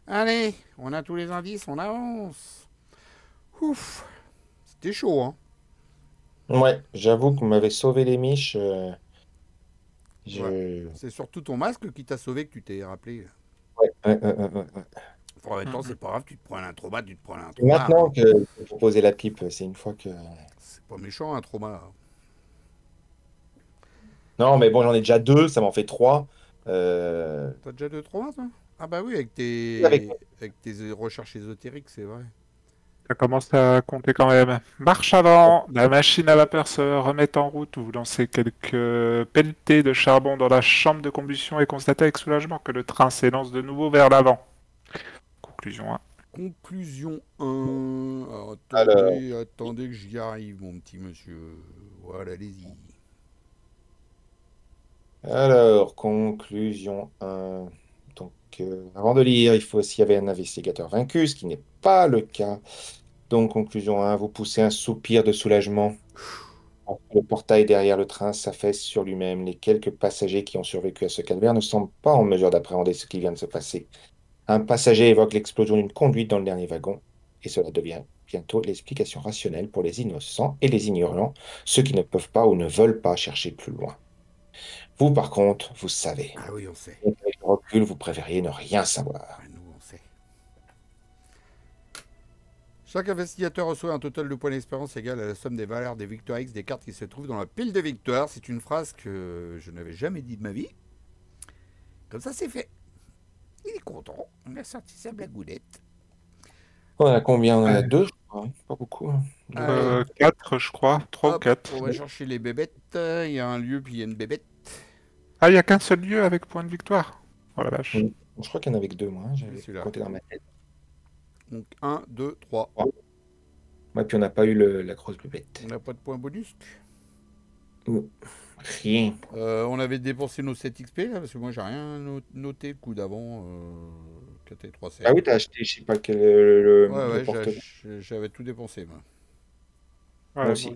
Allez, on a tous les indices, on avance. Ouf, c'était chaud, hein. Ouais, j'avoue que vous m'avez sauvé les miches. Ouais. C'est surtout ton masque qui t'a sauvé, que tu t'es rappelé. Ouais. En même temps, c'est pas grave, tu te prends un trauma, Maintenant hein. Que vous posez la pipe, c'est une fois que... C'est pas méchant, un trauma. Non, mais bon, j'en ai déjà 2, ça m'en fait 3. T'as déjà 2 traumas, toi? Ah bah oui, avec tes recherches ésotériques, c'est vrai. Ça commence à compter quand même. Marche avant, la machine à vapeur se remet en route. Vous lancez quelques pelletées de charbon dans la chambre de combustion et constatez avec soulagement que le train s'élance de nouveau vers l'avant. Conclusion 1. Conclusion 1. Attendez que j'y arrive, mon petit monsieur. Voilà, allez-y. Alors, conclusion 1. Donc, avant de lire, il faut s'il y avait un investigateur vaincu, ce qui n'est pas le cas. Donc, conclusion 1, vous poussez un soupir de soulagement. Le portail derrière le train s'affaisse sur lui-même. Les quelques passagers qui ont survécu à ce calvaire ne semblent pas en mesure d'appréhender ce qui vient de se passer. Un passager évoque l'explosion d'une conduite dans le dernier wagon, et cela devient bientôt l'explication rationnelle pour les innocents et les ignorants, ceux qui ne peuvent pas ou ne veulent pas chercher plus loin. Vous, par contre, vous savez. Ah oui, on sait. Et avec le recul, vous préfériez ne rien savoir. Nous, on sait. Chaque investigateur reçoit un total de points d'expérience égal à la somme des valeurs des victoires X des cartes qui se trouvent dans la pile de victoires. C'est une phrase que je n'avais jamais dit de ma vie. Comme ça, c'est fait. Il est content. On a sorti sa blagounette. On a combien? On en a 2, je crois. Pas beaucoup. 4, je crois. 3 ou 4. On va chercher les bébêtes. Il y a un lieu, puis il y a une bébête. Ah, il n'y a qu'un seul lieu avec point de victoire. Oh la vache. Je crois qu'il y en avait que 2, moi. J'avais compté dans ma tête. Donc 1, 2, 3. Ouais, puis on n'a pas eu la grosse bébête. On n'a pas de points bonus. Rien. On avait dépensé nos 7 XP là, parce que moi j'ai rien noté le coup d'avant. 4 et 3 7. Ah oui, t'as acheté, je sais pas quel. Ouais, j'avais tout dépensé moi. Ouais, moi aussi.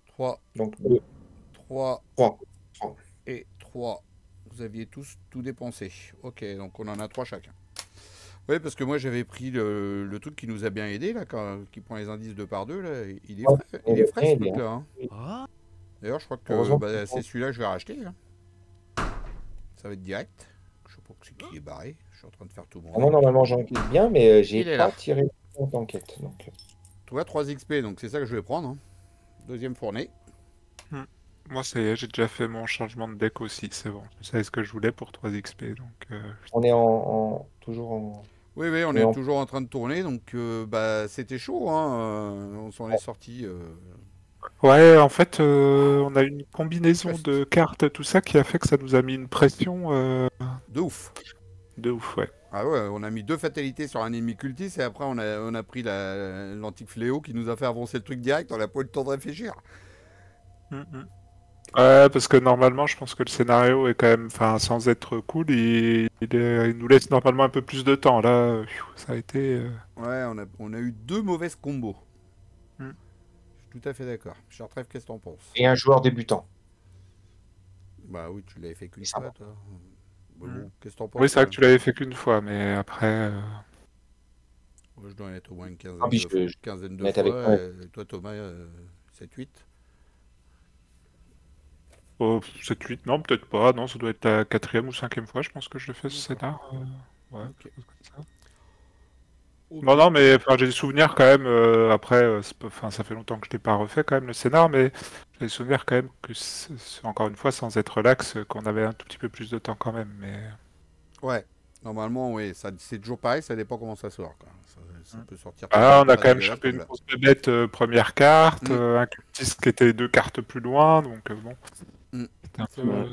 3. Donc 2. 3. Et 3. Vous aviez tous tout dépensé. Ok, donc on en a 3 chacun. Oui, parce que moi j'avais pris le truc qui nous a bien aidé là, qui prend les indices 2 par 2 là. Il est frais ce truc là. Hein. D'ailleurs, je crois que c'est celui-là que je vais racheter. Hein. Ça va être direct. Je sais pas ce qui est barré. Je suis en train de faire tout mon. Non, normalement j'enquête bien, mais j'ai pas tiré compte enquête. Donc. Tu vois, 3 XP, donc c'est ça que je vais prendre. Hein. Deuxième fournée. Moi, ça y est, j'ai déjà fait mon changement de deck aussi, c'est bon. Je savais ce que je voulais pour 3 XP, donc... On est toujours en. Oui, oui, on Mais est en- toujours en train de tourner, donc bah, c'était chaud. Hein. On s'en est sorti. Ouais, en fait, on a une combinaison de cartes, tout ça, qui a fait que ça nous a mis une pression De ouf. de ouf, ouais. Ah ouais, on a mis 2 fatalités sur un ennemi cultiste et après on a pris l'antique fléau qui nous a fait avancer le truc direct, on n'a pas eu le temps de réfléchir. Ouais, parce que normalement, je pense que le scénario est quand même, enfin, sans être cool, il nous laisse normalement un peu plus de temps. Là, ça a été... Ouais, on a eu 2 mauvaises combos. Hmm. Je suis tout à fait d'accord. Chartrève, qu'est-ce que t'en penses? Et un joueur débutant. Bah oui, tu l'avais fait qu'une Ça fois, va. toi. Bah bon, qu'est-ce que t'en penses? Oui, c'est vrai que tu l'avais fait qu'une fois, mais après... Moi, je dois en être au moins une Ah, puis je quinzaine de vais être fois. avec toi. Et toi, Thomas, 7-8. Oh, 7-8, non, peut-être pas. Non, ça doit être la 4e ou 5e fois, je pense que je le fais ce scénar. Ouais, Ok. quelque chose comme ça. Ok. Non, non, mais enfin, j'ai des souvenirs quand même. Après, enfin, ça fait longtemps que je l'ai pas refait quand même le scénar, mais j'ai des souvenirs quand même que, encore une fois, sans être lax, qu'on avait un tout petit peu plus de temps quand même. Mais Ouais. Normalement, oui, c'est toujours pareil, ça dépend comment ça sort. Quoi. Ça peut sortir ah, on a pas quand même dégueulasse chopé comme une là. grosse bébête première carte, Mm. un cultiste qui était 2 cartes plus loin, donc bon, Mm. c'était un C'est peu, vrai.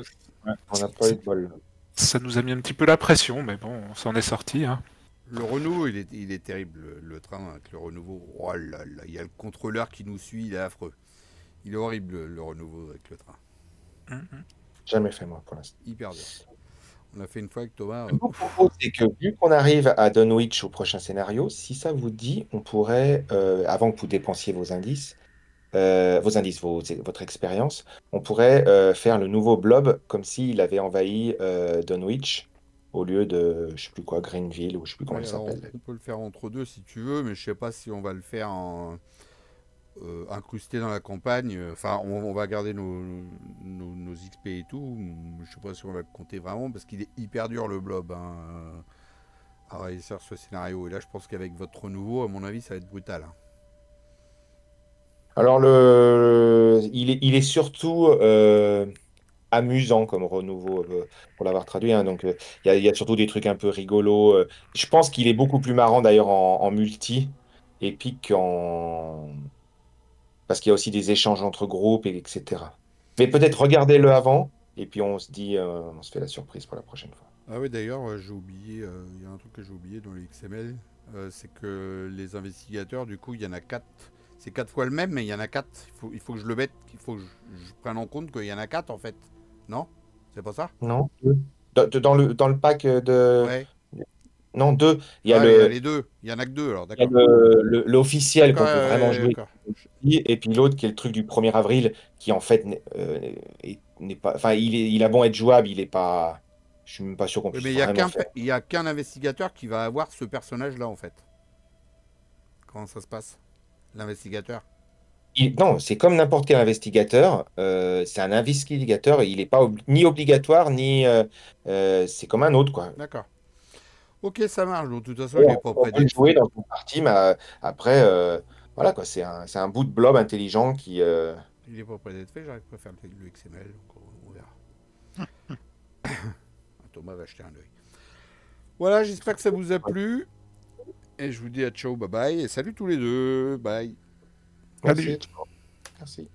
Ouais, on n'a pas eu de bol. ça nous a mis un petit peu la pression, mais bon, on s'en est sorti. Hein. Le renouveau, il est terrible, le train avec le renouveau. Oh là là, il y a le contrôleur qui nous suit, il est affreux. Il est horrible, le renouveau avec le train. Jamais fait, moi, pour l'instant. Hyper dur. On a fait une fois avec Thomas. Ce que je vous propose, c'est que vu qu'on arrive à Dunwich au prochain scénario, si ça vous dit, on pourrait, avant que vous dépensiez votre expérience, on pourrait faire le nouveau Blob comme s'il avait envahi Dunwich au lieu de, je sais plus quoi, Greenville ou je sais plus comment Ouais, elle alors s'appelle. on peut le faire entre deux si tu veux, mais je sais pas si on va le faire incrusté dans la campagne. Enfin, on va garder nos XP et tout. Je sais pas si on va le compter vraiment parce qu'il est hyper dur le blob hein, à réussir ce scénario. Et là, je pense qu'avec votre renouveau, à mon avis, ça va être brutal. Hein. Alors, il est surtout amusant comme renouveau pour l'avoir traduit. Hein. Donc, il y a surtout des trucs un peu rigolos. Je pense qu'il est beaucoup plus marrant d'ailleurs en multi, épique parce qu'il y a aussi des échanges entre groupes, etc. Mais peut-être regardez-le avant, et puis on se dit, on se fait la surprise pour la prochaine fois. Ah oui, d'ailleurs, j'ai oublié, il y a un truc que j'ai oublié dans le XML, c'est que les investigateurs, du coup, il y en a 4. C'est 4 fois le même, mais il y en a 4. Il faut que je le mette, il faut que je prenne en compte qu'il y en a 4 en fait. Non? C'est pas ça? Non? Deux. Dans le pack de... Ouais. Non, deux. Ah, il y a les deux. Il y en a que deux, alors, Il y a d'accord. l'officiel D'accord, qu'on peut vraiment jouer, d'accord. et puis l'autre qui est le truc du 1er avril, qui en fait n'est pas... Enfin, il a bon être jouable, il est pas... Je suis même pas sûr qu'on Oui, puisse mais vraiment faire. il y a qu'un investigateur qui va avoir ce personnage-là, en fait. Comment ça se passe? L'investigateur. Non, c'est comme n'importe quel investigateur. C'est un investigateur. Il n'est pas ni obligatoire, ni. C'est comme un autre, quoi. D'accord. Ok, ça marche. Donc, de toute façon, il n'est pas On prêt peut le d'être jouer fait. dans une partie, mais après, voilà, quoi. C'est un bout de blob intelligent qui. Il n'est pas prêt d'être fait, j'arrive pas à faire le XML, donc on verra. Thomas va acheter un œil. Voilà, j'espère que ça vous a plu. Et je vous dis à ciao, bye bye. Et salut tous les deux. Bye. Merci. Salut. Merci.